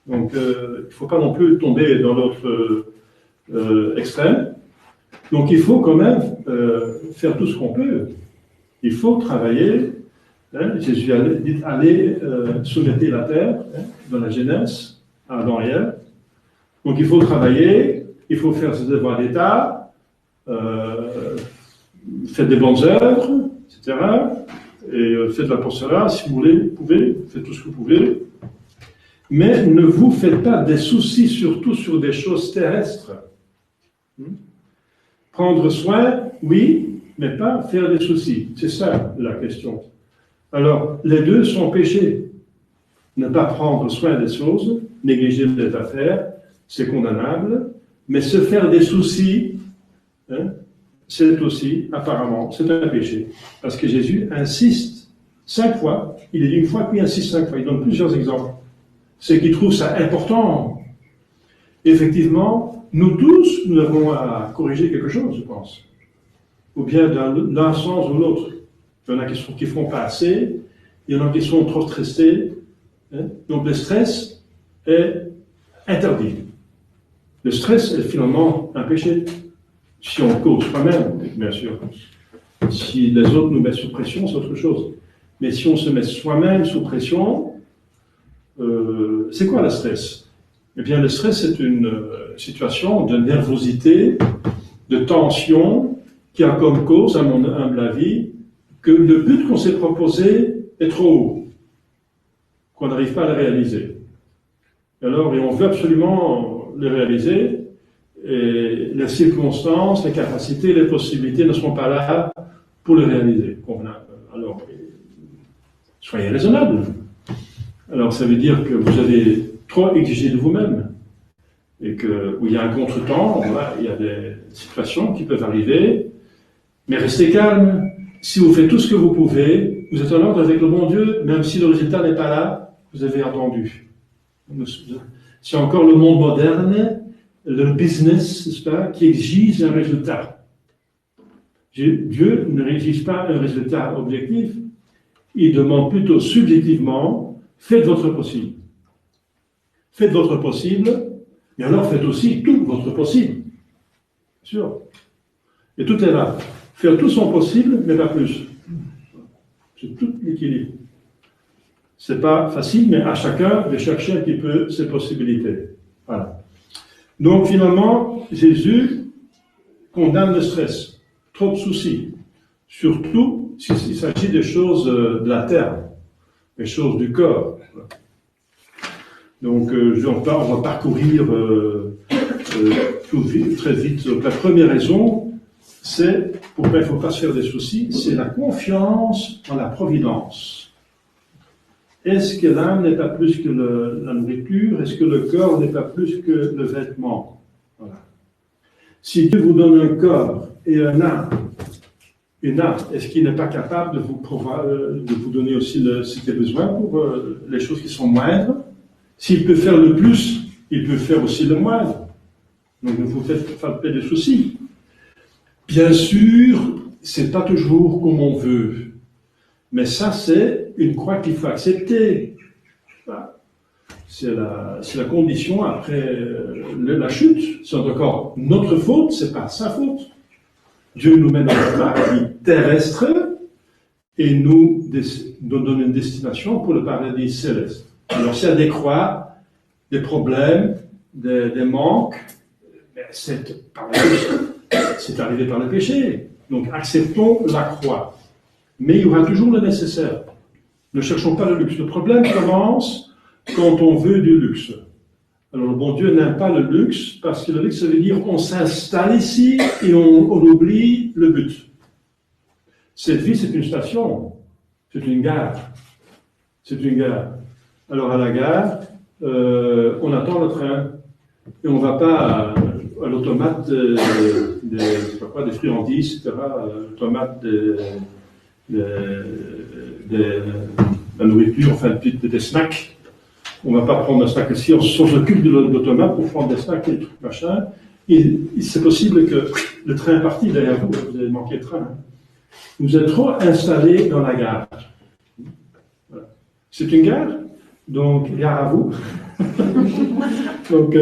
Donc, il ne faut pas non plus tomber dans l'autre extrême. Donc il faut quand même faire tout ce qu'on peut. Il faut travailler. Hein, Jésus dit allez soumettez la terre, hein, dans la Genèse, à Adam et Ève. Donc il faut travailler, il faut faire ses devoirs d'État, faites des bonnes œuvres, etc. Et faites l'apostolat, si vous voulez, vous pouvez, faites tout ce que vous pouvez. Mais ne vous faites pas des soucis, surtout sur des choses terrestres. Prendre soin, oui, mais pas faire des soucis. C'est ça la question. Alors, les deux sont péchés. Ne pas prendre soin des choses, négliger les affaires, c'est condamnable. Mais se faire des soucis, hein, c'est aussi, apparemment, c'est un péché. Parce que Jésus insiste 5 fois. Il est dit une fois, puis il insiste 5 fois. Il donne plusieurs exemples. C'est qu'il trouve ça important. Effectivement, nous tous, nous avons à corriger quelque chose, je pense. Ou bien d'un sens ou l'autre. Il y en a qui ne font pas assez, il y en a qui sont trop stressés. Hein? Donc le stress est interdit. Le stress est finalement un péché. Si on cause soi-même, bien sûr. Si les autres nous mettent sous pression, c'est autre chose. Mais si on se met soi-même sous pression, c'est quoi le stress? Eh bien, le stress, c'est une situation de nervosité, de tension, qui a comme cause, à mon humble avis, que le but qu'on s'est proposé est trop haut, qu'on n'arrive pas à le réaliser. Alors, et on veut absolument le réaliser, et les circonstances, les capacités, les possibilités ne seront pas là pour le réaliser. Alors, soyez raisonnable. Alors, ça veut dire que vous avez trop exigé de vous-même, et que où il y a un contretemps, voilà, il y a des situations qui peuvent arriver, mais restez calme. Si vous faites tout ce que vous pouvez, vous êtes en ordre avec le bon Dieu, même si le résultat n'est pas là, vous avez attendu. C'est encore le monde moderne, le business, n'est-ce pas, qui exige un résultat. Dieu ne exige pas un résultat objectif, il demande plutôt subjectivement, faites votre possible. Faites votre possible, mais alors faites aussi tout votre possible. Bien sûr. Et tout est là. Faire tout son possible, mais pas plus. C'est tout l'équilibre. C'est pas facile, mais à chacun de chercher un petit peu ses possibilités. Voilà. Donc finalement, Jésus condamne le stress. Trop de soucis. Surtout s'il s'agit des choses de la terre, des choses du corps. Donc on va parcourir très vite. Donc, la première raison, c'est, pourquoi il ne faut pas se faire des soucis, c'est la confiance en la providence. Est-ce que l'âme n'est pas plus que la nourriture? Est-ce que le corps n'est pas plus que le vêtement? Voilà. Si Dieu vous donne un corps et une âme, est-ce qu'il n'est pas capable de vous donner aussi ce qu'il a besoin pour les choses qui sont moindres? S'il peut faire le plus, il peut faire aussi le moindre. Donc ne vous faites pas de soucis. Bien sûr, c'est pas toujours comme on veut. Mais ça, c'est une croix qu'il faut accepter. C'est la condition après la chute. C'est encore notre faute, c'est pas sa faute. Dieu nous met dans le paradis terrestre et nous donne une destination pour le paradis céleste. Alors, s'il y a des croix, des problèmes, des manques, c'est arrivé par le péché. Donc, acceptons la croix. Mais il y aura toujours le nécessaire. Ne cherchons pas le luxe. Le problème commence quand on veut du luxe. Alors, le bon Dieu n'aime pas le luxe, parce que le luxe, ça veut dire qu'on s'installe ici et on oublie le but. Cette vie, c'est une station. C'est une gare. C'est une gare. Alors, à la gare, on attend le train. Et on ne va pas à l'automate des friandises, etc., l'automate la nourriture, enfin des snacks. On ne va pas prendre un snack ici, on s'occupe de l'automate pour prendre des snacks et tout, machin. Et c'est possible que le train est parti derrière vous, vous avez manqué le train. Vous êtes trop installé dans la gare. Voilà. C'est une gare, donc gare à vous. Donc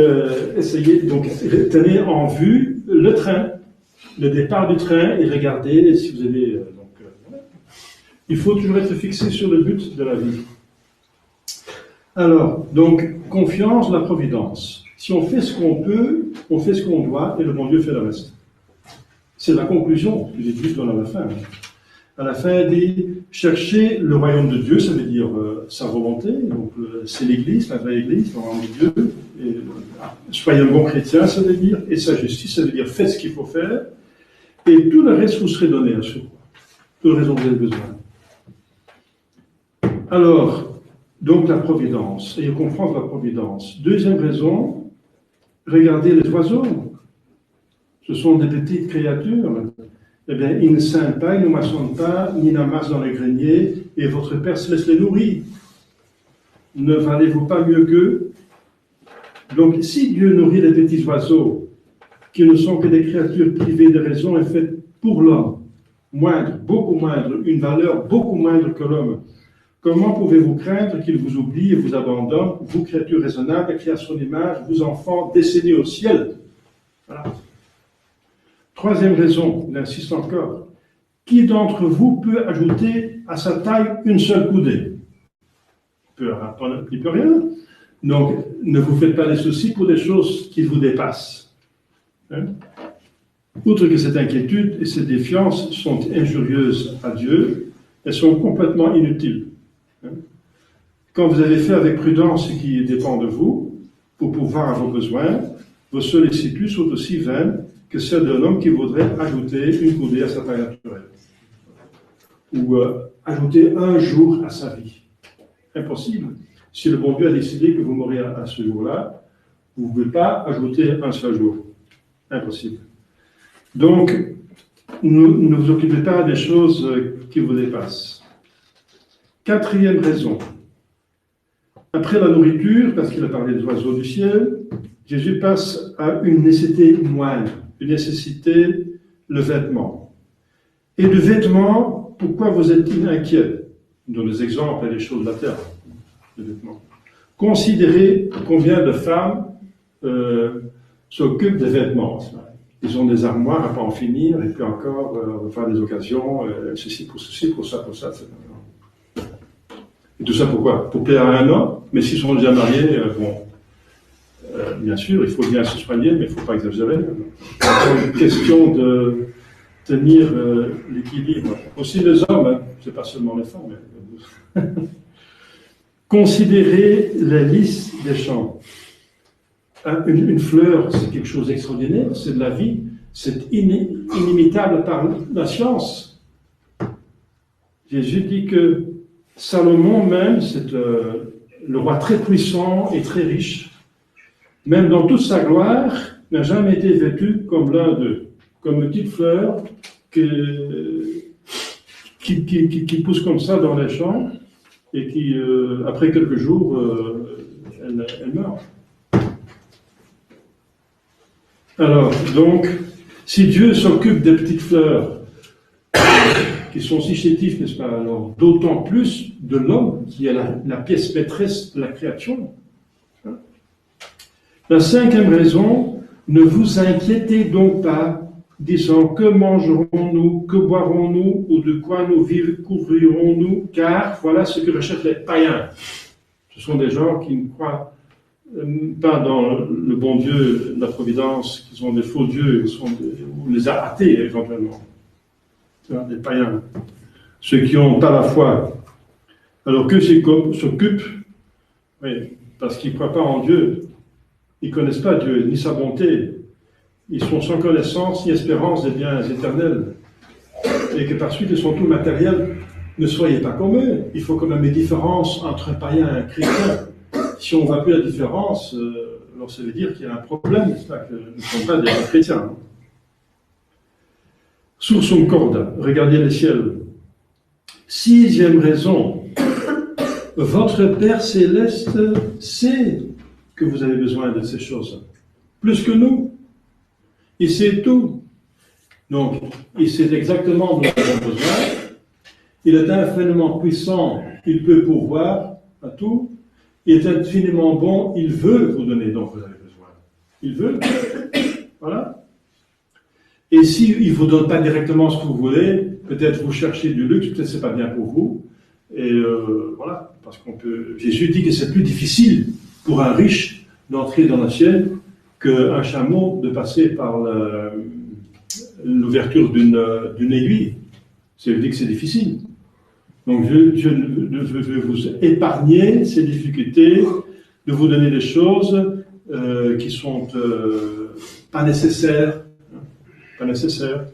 essayez, donc tenez en vue le train. le départ du train et regardez si vous avez... voilà. Il faut toujours être fixé sur le but de la vie. Alors, donc, confiance, la providence. Si on fait ce qu'on peut, on fait ce qu'on doit, et le bon Dieu fait le reste. C'est la conclusion que les Juifs donnent à la fin. À la fin, il dit, chercher le royaume de Dieu, ça veut dire sa volonté, donc c'est l'Église, la vraie Église, le royaume de Dieu, et, soyez un bon chrétien, ça veut dire, et sa justice, ça veut dire, faites ce qu'il faut faire, et tout le reste vous serez donné à surcroît. Tout le reste dont vous avez besoin. Alors, donc la providence, et comprendre la providence. Deuxième raison, regardez les oiseaux. Ce sont des petites créatures. Eh bien, ils ne sèment pas, ils ne moissonnent pas, ni n'amassent dans les greniers, et votre Père se laisse les nourrir. Ne valez-vous pas mieux qu'eux? Donc, si Dieu nourrit les petits oiseaux, qui ne sont que des créatures privées de raison et faites pour l'homme, moindre, beaucoup moindre, une valeur beaucoup moindre que l'homme, comment pouvez-vous craindre qu'il vous oublie et vous abandonne, vous, créatures raisonnables, créées à son image, vous, enfants, descendez au ciel? Voilà. Troisième raison, il insiste encore. Qui d'entre vous peut ajouter à sa taille une seule coudée? Il peut rien. Donc, ne vous faites pas des soucis pour des choses qui vous dépassent. Hein? Outre que cette inquiétude et cette défiance sont injurieuses à Dieu, elles sont complètement inutiles. Hein? Quand vous avez fait avec prudence ce qui dépend de vous, pour pourvoir à vos besoins, vos sollicitudes sont aussi vaines que celle de l'homme qui voudrait ajouter une coudée à sa taille naturelle. Ou ajouter un jour à sa vie. Impossible. Si le bon Dieu a décidé que vous mourrez à ce jour-là, vous ne pouvez pas ajouter un seul jour. Impossible. Donc, ne vous occupez pas des choses qui vous dépassent. Quatrième raison. Après la nourriture, parce qu'il a parlé des oiseaux du ciel, Jésus passe à une nécessité moindre, une nécessité, le vêtement. Et le vêtement, pourquoi vous êtes-il inquiet? Dans les exemples et les choses de la terre, le vêtement. Considérez combien de femmes s'occupent des vêtements. Ils ont des armoires à pas en finir, et puis encore, on va faire des occasions, ceci, pour ça, etc. Et tout ça pourquoi? Pour plaire à un homme, mais s'ils sont déjà mariés, bien sûr, il faut bien se soigner, mais il ne faut pas exagérer. C'est une question de tenir l'équilibre. Aussi les hommes, hein, c'est pas seulement les femmes. Mais... Considérez les lys des champs. Une fleur, c'est quelque chose d'extraordinaire, c'est de la vie, c'est inimitable par la science. Jésus dit que Salomon même, c'est le roi très puissant et très riche, même dans toute sa gloire, n'a jamais été vêtu comme l'un d'eux, comme une petite fleur qui pousse comme ça dans les champs et qui, après quelques jours, elle meurt. Alors, donc, si Dieu s'occupe des petites fleurs qui sont si chétives, n'est-ce pas, alors d'autant plus de l'homme qui est la pièce maîtresse de la création. La cinquième raison, ne vous inquiétez donc pas, disant que mangerons-nous, que boirons-nous, ou de quoi nous couvrirons-nous, car voilà ce que recherchent les païens. Ce sont des gens qui ne croient pas dans le bon Dieu, la providence, qui sont des faux dieux, ou les athées éventuellement. Des païens. Ceux qui n'ont pas la foi. Alors que s'occupent, oui, parce qu'ils ne croient pas en Dieu. Ils ne connaissent pas Dieu, ni sa bonté. Ils sont sans connaissance ni espérance des biens éternels. Et que par suite, ils sont tout matériels. Ne soyez pas comme eux. Il faut quand même une différence entre un païen et un chrétien. Si on ne voit plus la différence, alors ça veut dire qu'il y a un problème, n'est-ce pas, que nous ne sommes pas des chrétiens. Sursum corda, regardez le ciel. Sixième raison, votre Père céleste sait que vous avez besoin de ces choses, plus que nous. Il sait tout. Donc, il sait exactement dont nous avons besoin. Il est infiniment puissant, il peut pourvoir à tout. Il est infiniment bon, il veut vous donner dont vous avez besoin. Il veut. Voilà. Et s'il ne vous donne pas directement ce que vous voulez, peut-être vous cherchez du luxe, peut-être c'est pas bien pour vous. Et voilà, parce qu'on peut. Jésus dit que c'est plus difficile pour un riche d'entrer dans le ciel qu'un chameau de passer par l'ouverture d'une aiguille. Ça veut dire que c'est difficile. Donc je veux vous épargner ces difficultés, de vous donner des choses qui sont pas nécessaires. Pas nécessaire.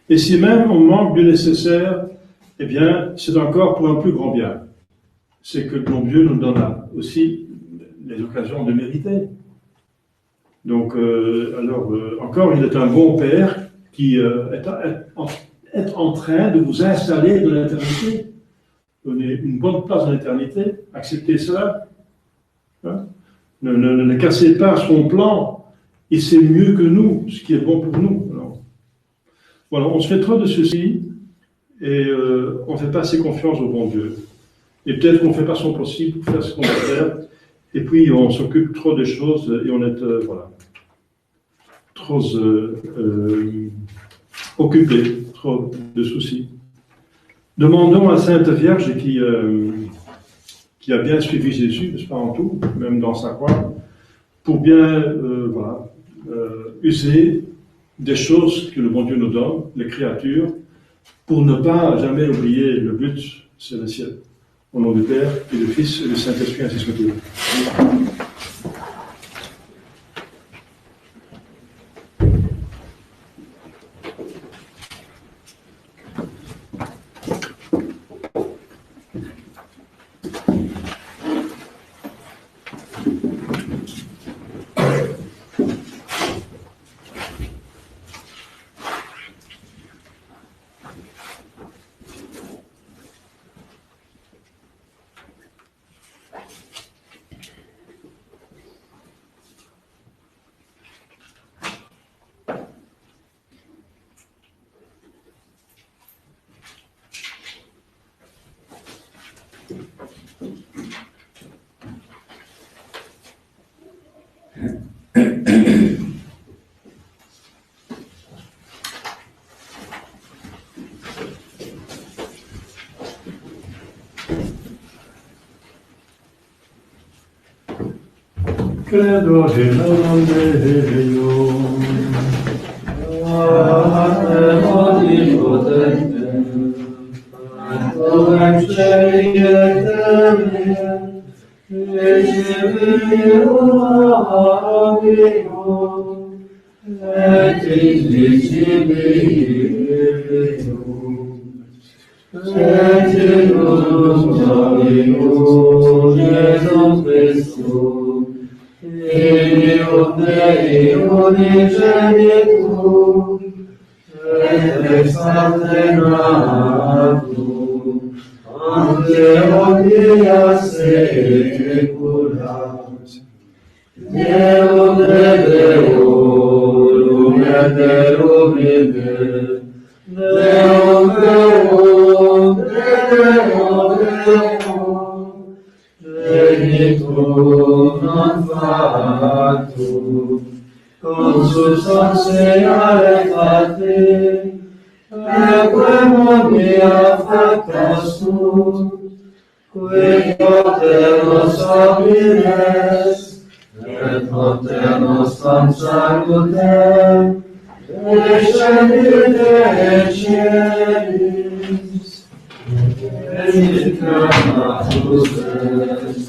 Et si même on manque du nécessaire, eh bien, c'est encore pour un plus grand bien. C'est que mon Dieu nous donne aussi les occasions de mériter. Donc, encore, il est un bon Père qui est en train de vous installer dans l'éternité. Donner une bonne place dans l'éternité. Acceptez cela. Hein? Ne cassez pas son plan. Il sait mieux que nous ce qui est bon pour nous. Alors, voilà, on se fait trop de ceci et on ne fait pas assez confiance au bon Dieu. Et peut-être qu'on ne fait pas son possible pour faire ce qu'on va faire. Et puis on s'occupe trop des choses et on est trop occupé, trop de soucis. Demandons à Sainte Vierge qui a bien suivi Jésus, n'est-ce pas, en tout, même dans sa croix, pour bien user des choses que le bon Dieu nous donne, les créatures, pour ne pas jamais oublier le but, c'est le ciel. Au nom du Père, et du Fils, et du Saint-Esprit, ainsi soit-il. Credo in nome Deo, Omnipotente, Autorem Cieli et Terrae, et indicibilium, et illum Dominum Jesum Christum, Filium Dei unigenitum, et ex parte natum, ante omnia saecula. Deum de Deorum et Deum vivere, Deum Deum, de Deum Deum, genitum non factum, consubstantia rectate, equem omnia facta sunt, qui poter nos omnes, et poter nostram salutem, descendite et celis, et incarnatus est,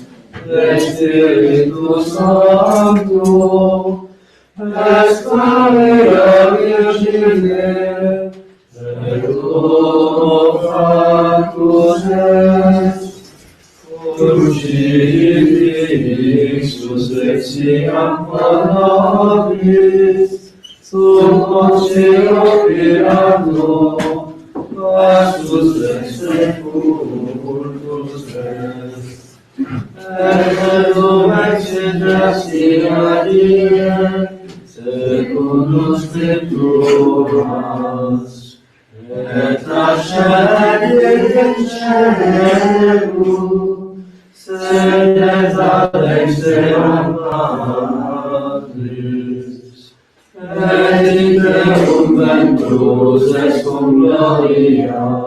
et Spiritus Sancto, est Maria Virgine, et Homo Factus est, crucifixus vexit pro nobis, sum concio Pilato, passus ex sepulcrus est, et Deum exit secundum Scripturas, et ascendit in caelum, sedet ad extremum Patris, et in Deum juventus es cum gloria,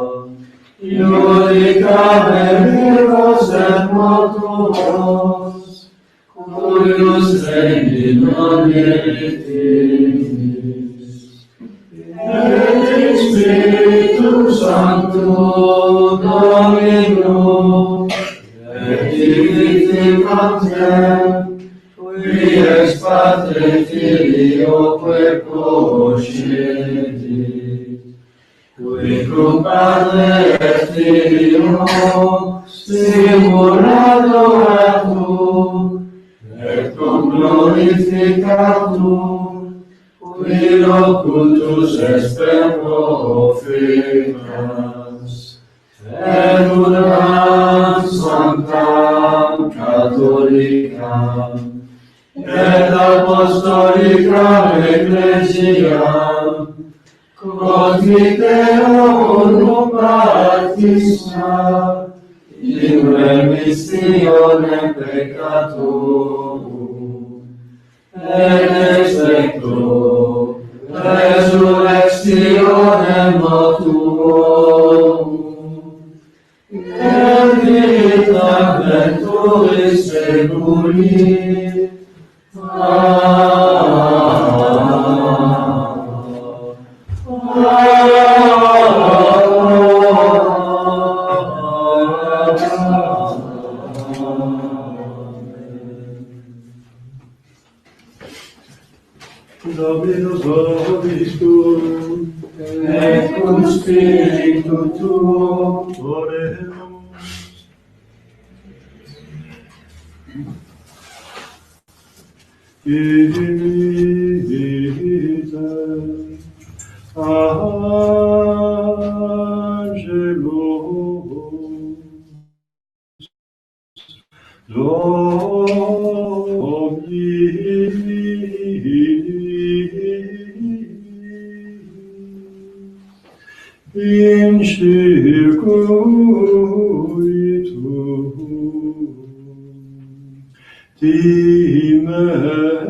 iudicabe vivos et mortuos, cuius regni non eritimis, et Spiritus Sancto Domino, et vivificantem, qui ex Patre Filioque procedit, qui cum Padre et Filio simuladoratur, et cum glorificatur, qui locutus est per profetas, et unam sanctam catholicam, et apostolica ecclesiam, confideum baptisma, in remissionem peccatorum, et expecto resurrectionem mortuorum, et vita venturis seculi. Dominus vobiscum, Et cum spiritu tuo, oremus. Ite angelos in circuitum dimensium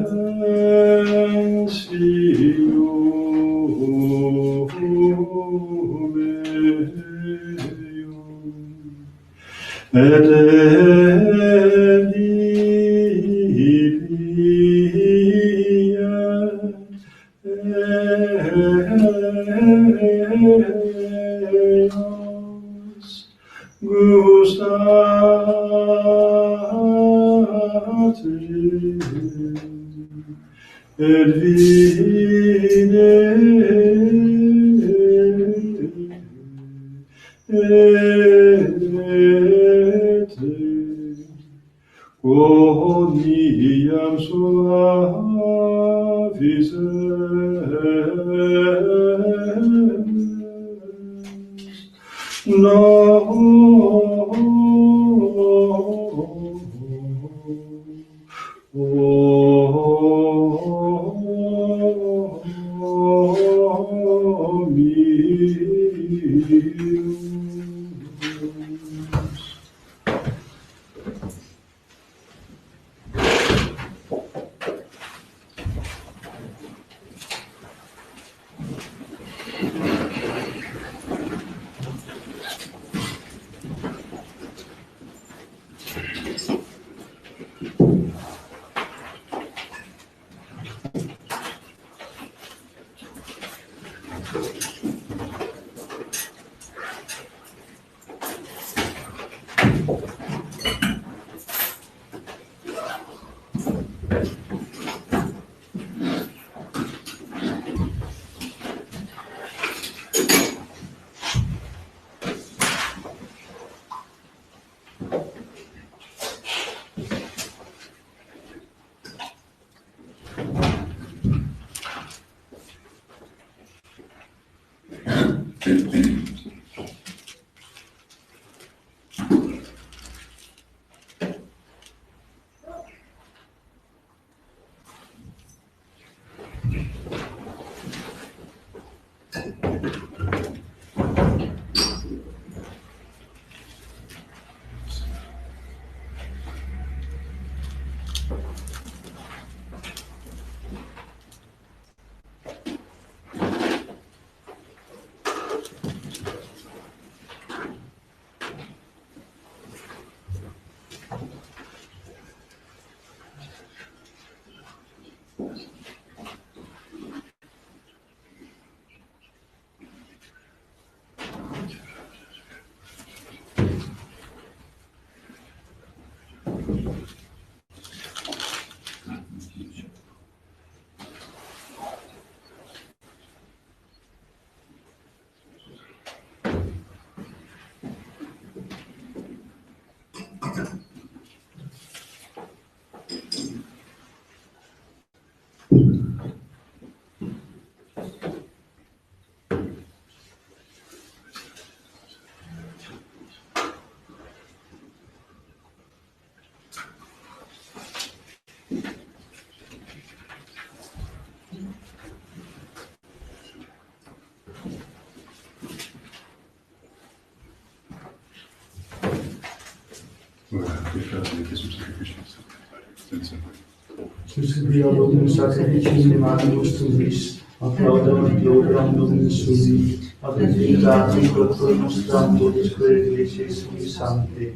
et eos gustate et vide et quoniam suavis est, Voilà, faire des questions sacrificiales. Susținea Domnul sacrificiile Marius Tuvis, aplaudăm Teodram Domnului, avem vindat în Doctor nostru, toți cu Eglise Sui Sancte.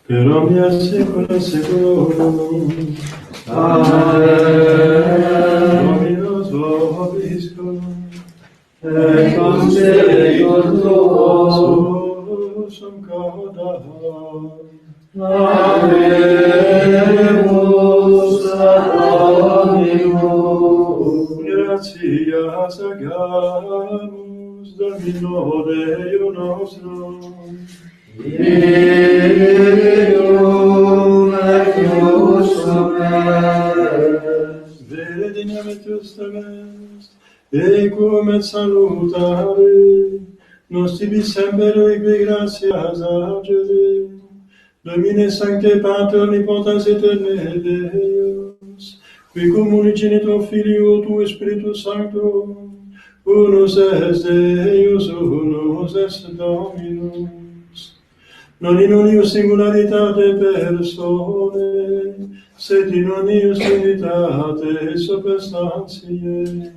Per omnia secula seculorum. Amen. Dominus vobiscum. Et concedetur tuo. Sum cauda. Amemus ad Dominum. Gratias agamus Domino Deo nostrum. Deum et nostrum est. Vedinametus est, ecum et salutare, nos tibi semper eque gratias agere, Domine Sancte Pater omnipotens aeterne Deus, qui cum unigenitur Filio tu Spiritus Sancto, unus est Deus, unus est Dominus, non in unius singularitate personae, sed in unius unitate substantiae.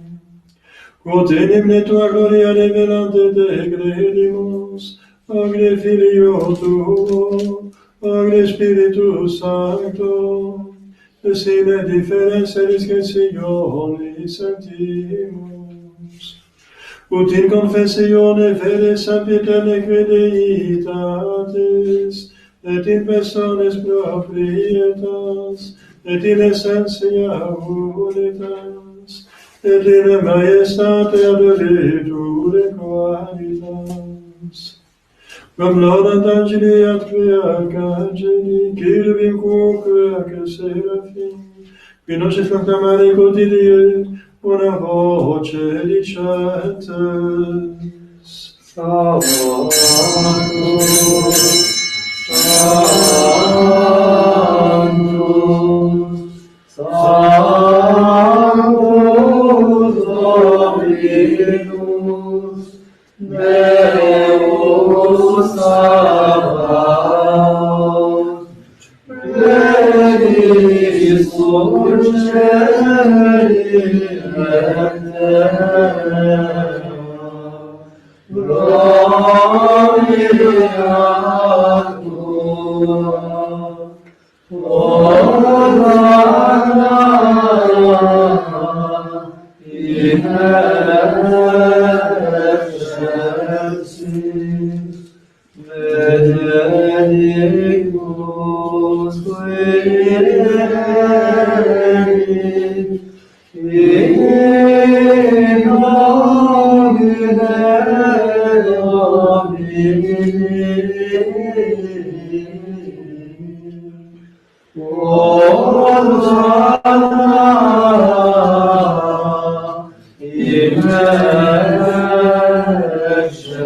Quod enim tua gloria revelante te credimus, Agne Filio tuo, Agne Spiritus Sancto, sine differentia discretione sentimus. Ut in confessione fede sempiterne crediitatis, et in persones proprietas, et in essentia unitas, et in majestate adoriture qualitas. Quam laudant angeli atque arcangeli, cherubim quoque ac seraphim, qui nocet conclamare quotidie, una voce dicentes. Sanctus, Sanctus, Sanctus Dominus, Deus Sabaoth, plenitis sub cieli et terra, gloria tua, Hosanna in excelsis, benedictus qui regit, in nomine Domini, Hosanna in excelsis.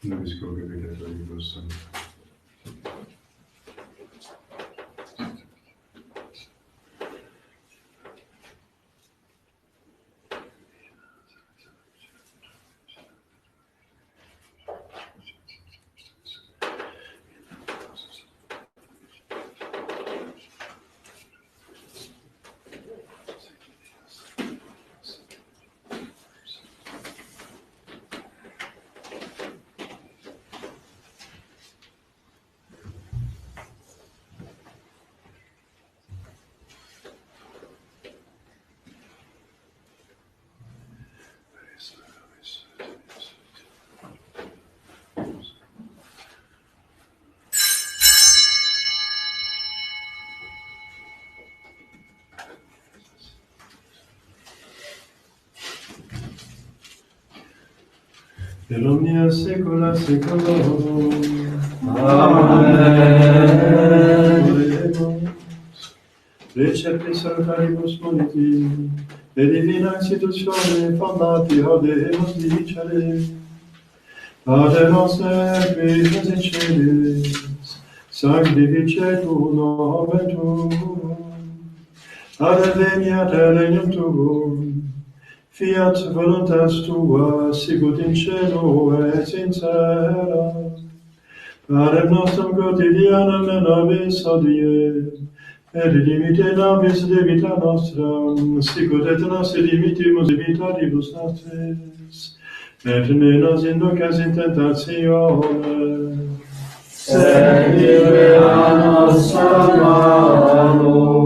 Nobisco Catholic Per omnia saecula saeculorum. Amen. Oremus. Recepti salutaribus moniti, de divina institutione fondati audemus dicere. Pater noster, qui es in celis, sanctificetur nomen tuum. Adveniat regnum tuum. Fiat voluntas tua, sicut in cielo et in terra. Panem nostrum quotidianum da nobis hodie, et dimite nobis debita nostra, sicut et nos dimitimus debitoribus nostris. Et ne nos inducas in tentatione, Sed libera nos a malo.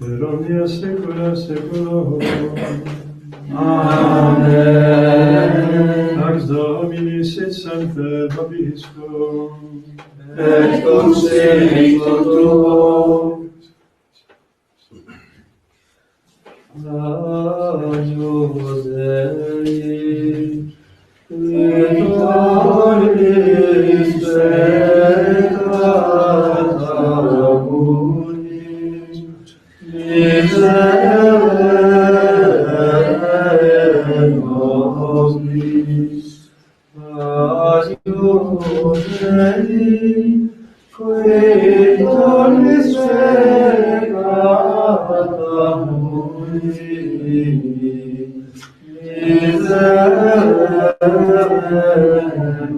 per omnia saecula saeculorum. Amen. Pax Domini sit semper vobiscum. Et cum spiritu tuo. Agnus Dei, Victoris peccata mundi, miserere nobis. Agnus Dei, qui tollis peccata mundi, miserere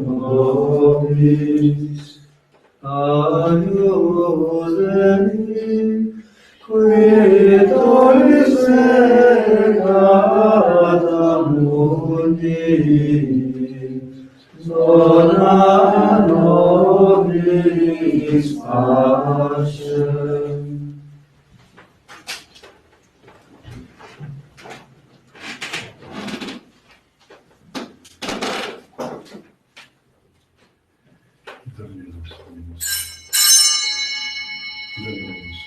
nobis. Agnus Dei, qui tollis peccata mundi, dona nobis pacem. Dominus, Dominus. Dominus,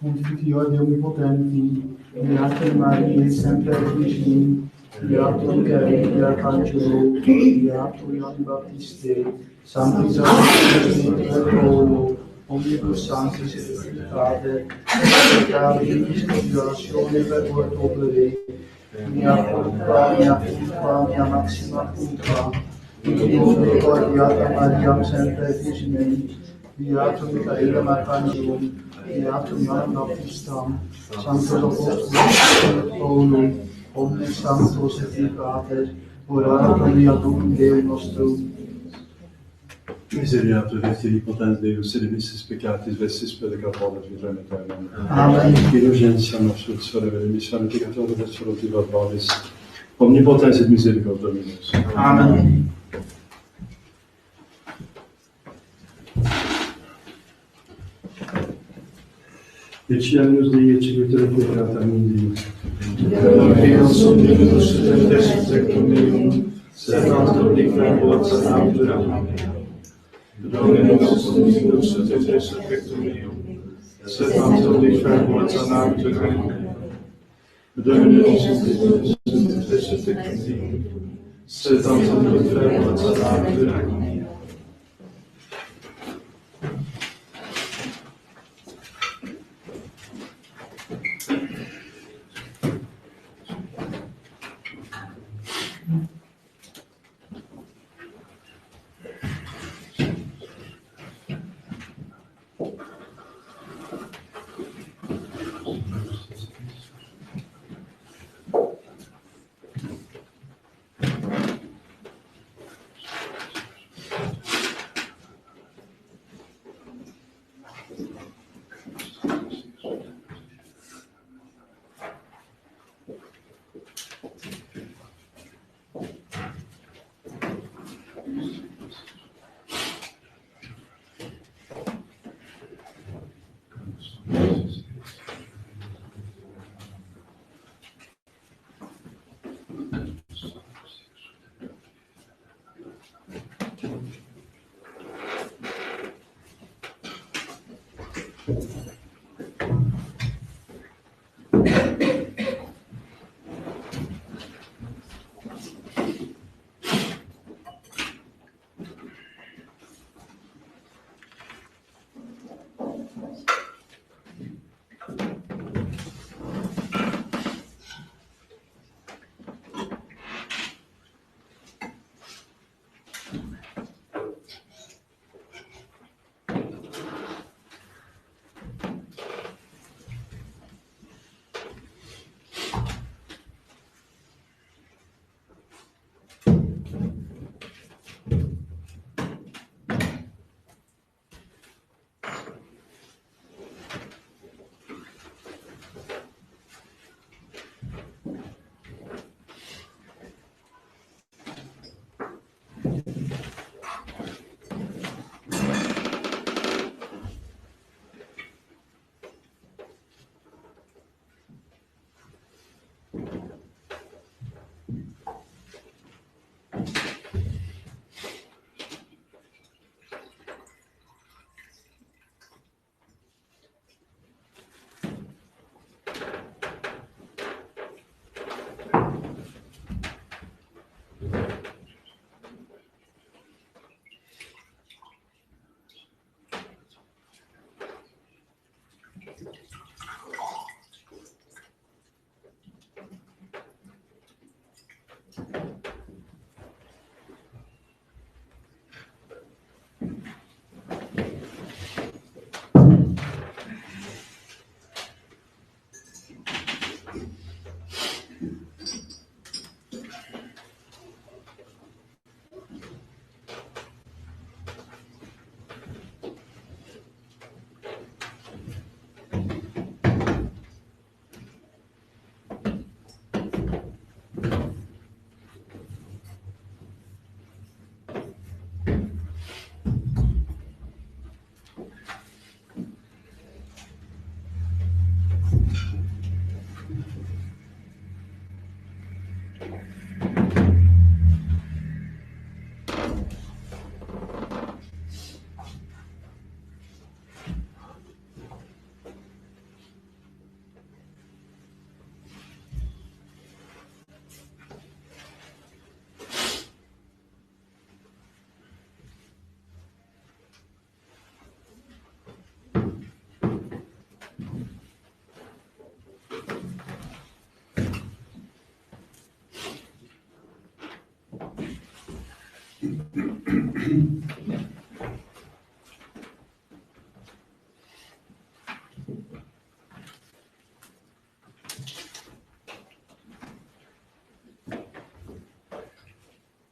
Figlio di Onnipotenti, Beata Maria, sempre Virgine, Beato Michele, Arcangelo, Beato Ioanni Battiste, Santo Isabel, Paolo, Omnibus Sanctis et Pater, Peccavi, Disconsiderazione per voi opere, mia culpa, mia maxima culpa, Dio Beata Maria, sempre Virgine, Beato Michael Arcangelo, Beato Ioann Baptista, Sanctos Apostolus Paulum, omnes sanctos et pater, ora pro meatum Dei nostrum. Misereatur et potens Deus, et missis peccatis vestis peccatoribus vitrem aeternam. Amen. Indulgentia nostra, sole remission peccatoribus et solutiva nobis. Omnipotens et misericordia Dominus. Amen. Eccemus Dei eccebitur peccata mundi. Deus omnibus tempest sectum meum, sed nostrum dicam sanaptura. Dominus omnibus tempest pectum meum, sed nostrum dicam sanaptura. Dominus omnibus tempest pectum meum, sed nostrum dicam sanaptura.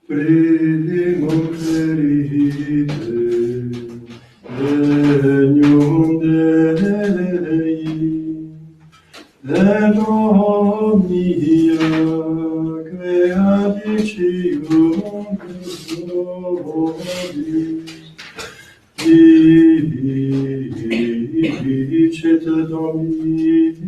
Primo ferite, regnum Dei, et omnia creaticium vobis, dicet Dominus.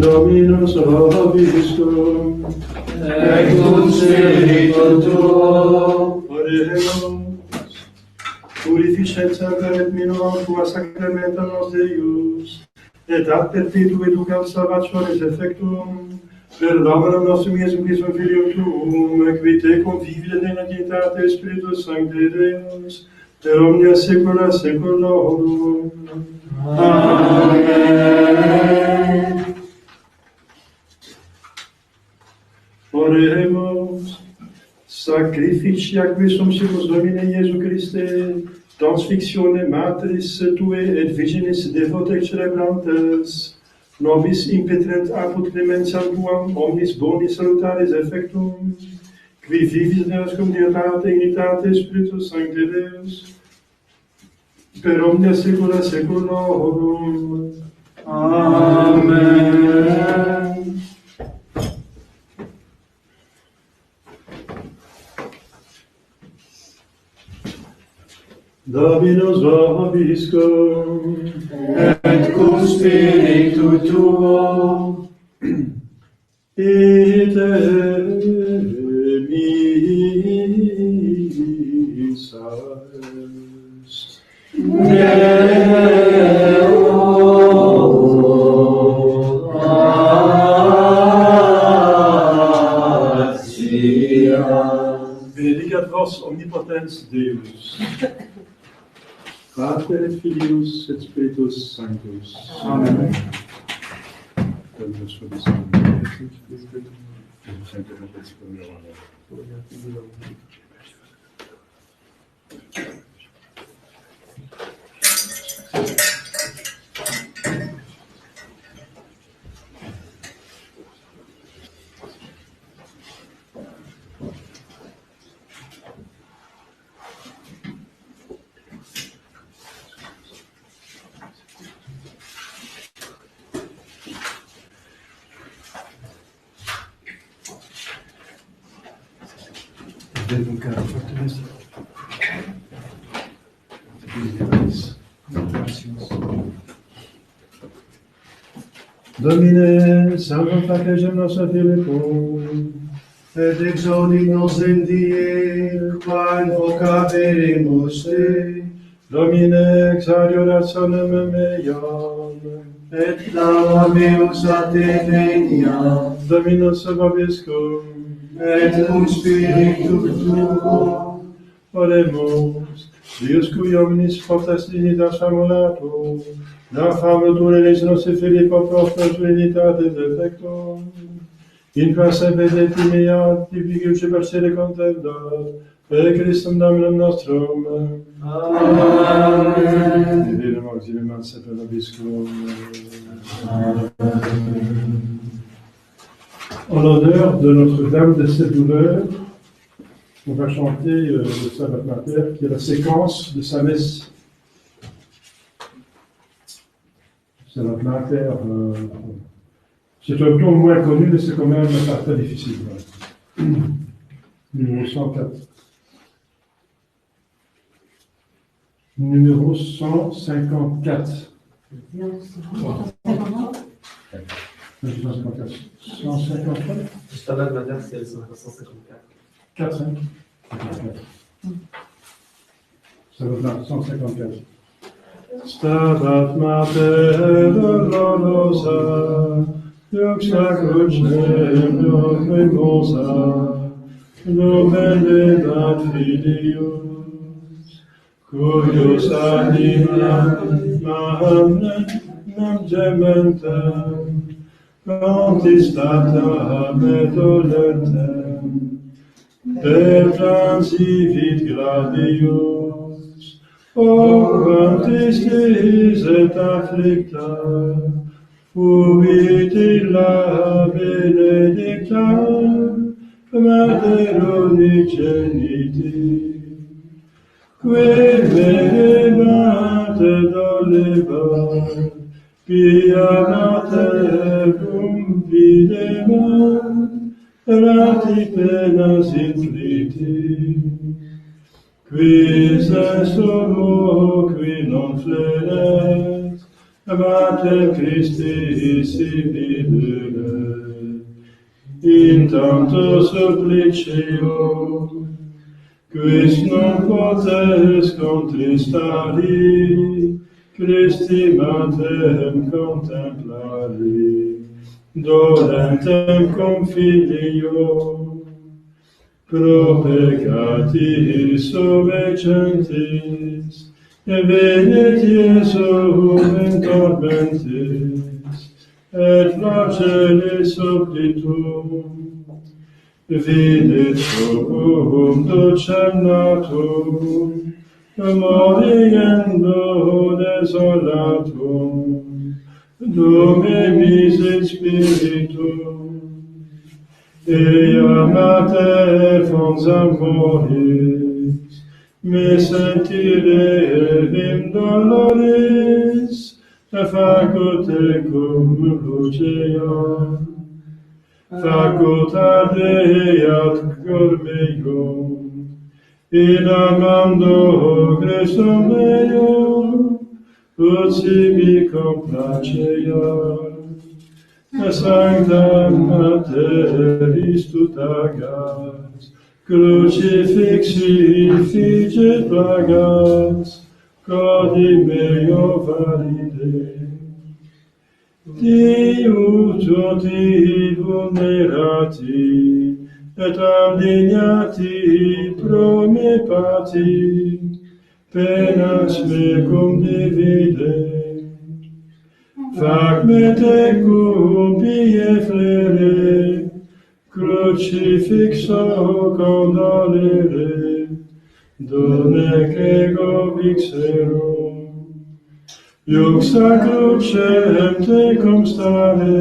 Dominus vobiscum, et cum spiritu tuo, oremus, purificet semper et minor tua sacramenta nos Deus, et ad perpetuum educam salvationis effectum, per nomen nostrum Iesum Christum Filium tuum, qui te convivit in unitate Spiritus Sancte Deus, per omnia saecula saeculorum. Amen. Oremus, sacrificia qui sumus Domine Iesu Christe, transfixione matris Tue et virginis devote celebrantes, nobis impetrent apud clementiam Tuam omnis bonis salutaris effectum, qui vivis Deus cum dietate unitate Spiritus Sancte Deus, per omnia saecula saeculorum. Amen. Dominus vobiscum, Et cum spiritu tuo, ite missa est. Benedicat vos omnipotens Deus, Pater et Filius et Spiritus Sanctus. Amen. Domine, salva facem nostra Philippum, Et exaudi nos in die, qua invocaveremus te, Domine, exaudi orationem meiam, et lama meus a te veniam, Dominus vobiscum, et cum spiritu tuo, oremus, Deus cui omnis potest dignitas famulatum, da famultur elis nostri Philippo propter unitate defectum, in qua vedet mea tibi per sede contendat, per Christum Dominum nostrum. Amen. Divinum auxilium semper nobiscum. En l'honneur de Notre-Dame de cette douleur, on va chanter le Salve Mater, qui est la séquence de sa messe. Salve Mater, c'est un ton moins connu, mais c'est quand même pas très difficile. Numéro 104. Numéro 154. 154. 153. Stabat Mater, c'est le 154. 4, 5. Ça va faire 154. Stabat Mater dolorosa, Juxta crucem lacrimosa, Domine dat Filius, cujos animam nam gementem, contestatam et dolentem, per transivit gladius, quantistis et afflicta, fuit illa benedicta, Mater unigeniti, qui venebat et dolebat, pia mater cum videbat, rati penas inflicti, quis est homo qui non flenet, mater Christi similere, in tanto supplicio, quis non potes contristari, Christi materem contemplari, dolentem cum filio, pro peccatis subecentis, et venit Iesum in tormentis, et flagellis supplitum, videt suum ducem natum, moriendo desolatum, Dome misit spiritum, ea mater fons amoris, me sentire vim doloris, facote cum lucea, facultateat cor meum, in amando Christum meum, ut sibi complaceat, sancta materis tutagas, crucifixi ficit plagas, codi meo valide. Tiu tuti vulnerati, et indignati pro me pati, penas mecum divide. Fac me tecum pie flere, crucifixo condolere, donec ego vixerum. Iuxa crucem tecum stare,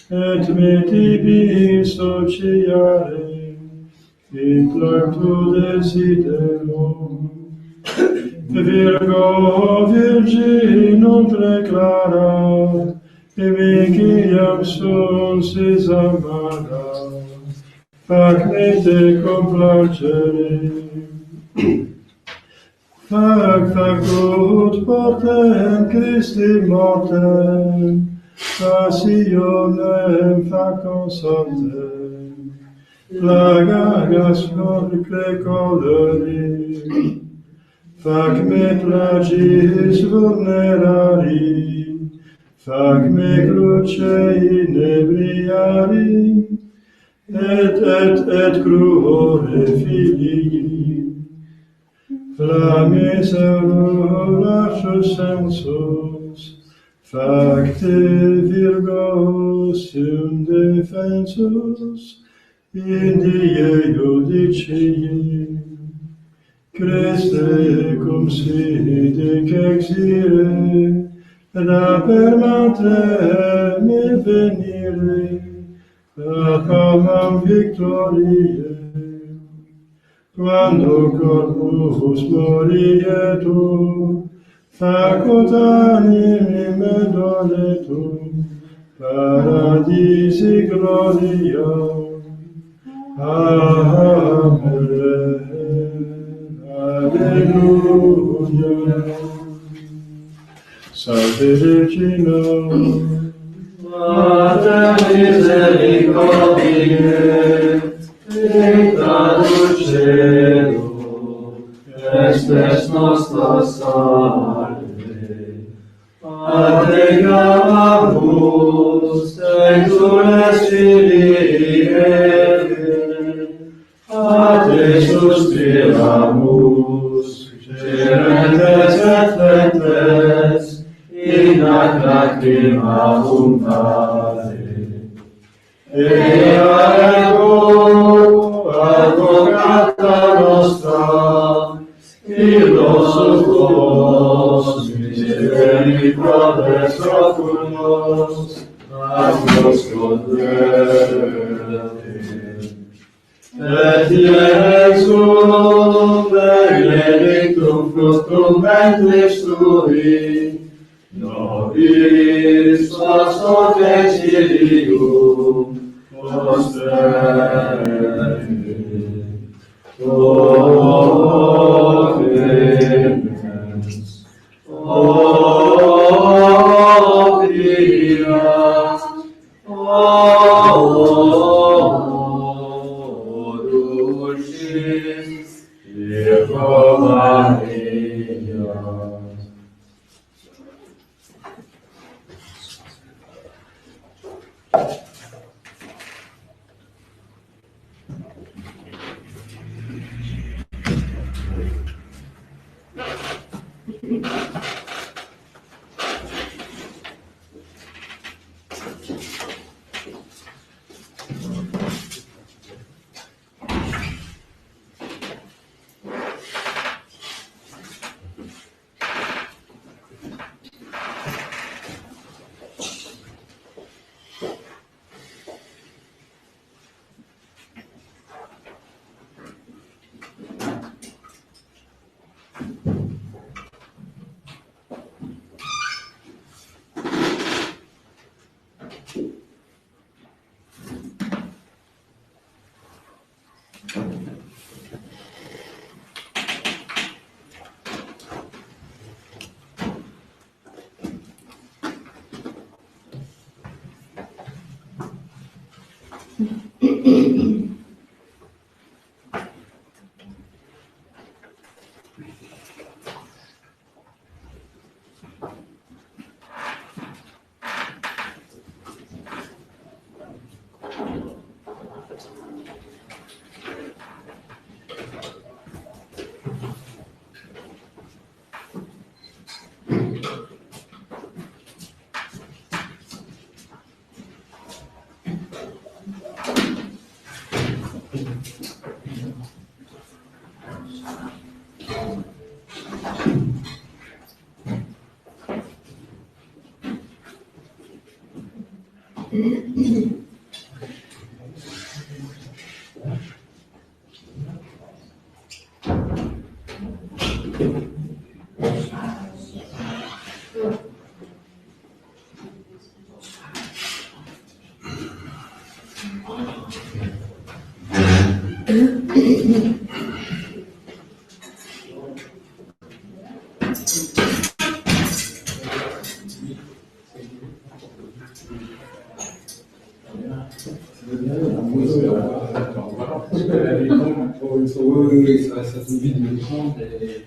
et me tibi sociare, in plactu desiderum. Virgo virginum preclara, emiciam sunsis amara, fac me tecum placere. Facut portem Christi mortem, passionem facum sontem, plagagas porque colori, fac me plagis vulnerari, fac me cruce inebriari, et cruore filii. Flammis aurora sensus, facte Virgo sum defensus, in die judicii. Christe cum sidic exire, da per matrem venire, ad calmam victoriae. Quando corpus morietum, facut animim doletum, paradisi gloria. Amen. Alleluia. Salve Regina, Mater misericordiae, Dicta Ducelo, estes nostra salve. Adregamus, exules Filii Eve, a te suspiramus, Fides, in ad lacrimam vade. Ego, advocata nostra, illos tuos, misericorde soculos, ad nos converte. Et Iesum, benedictum fructum ventris tui, nobis post exilium, O clemens, O pia, O dulcis Virgo Maria. Oui, ça fait une vie de prendre et...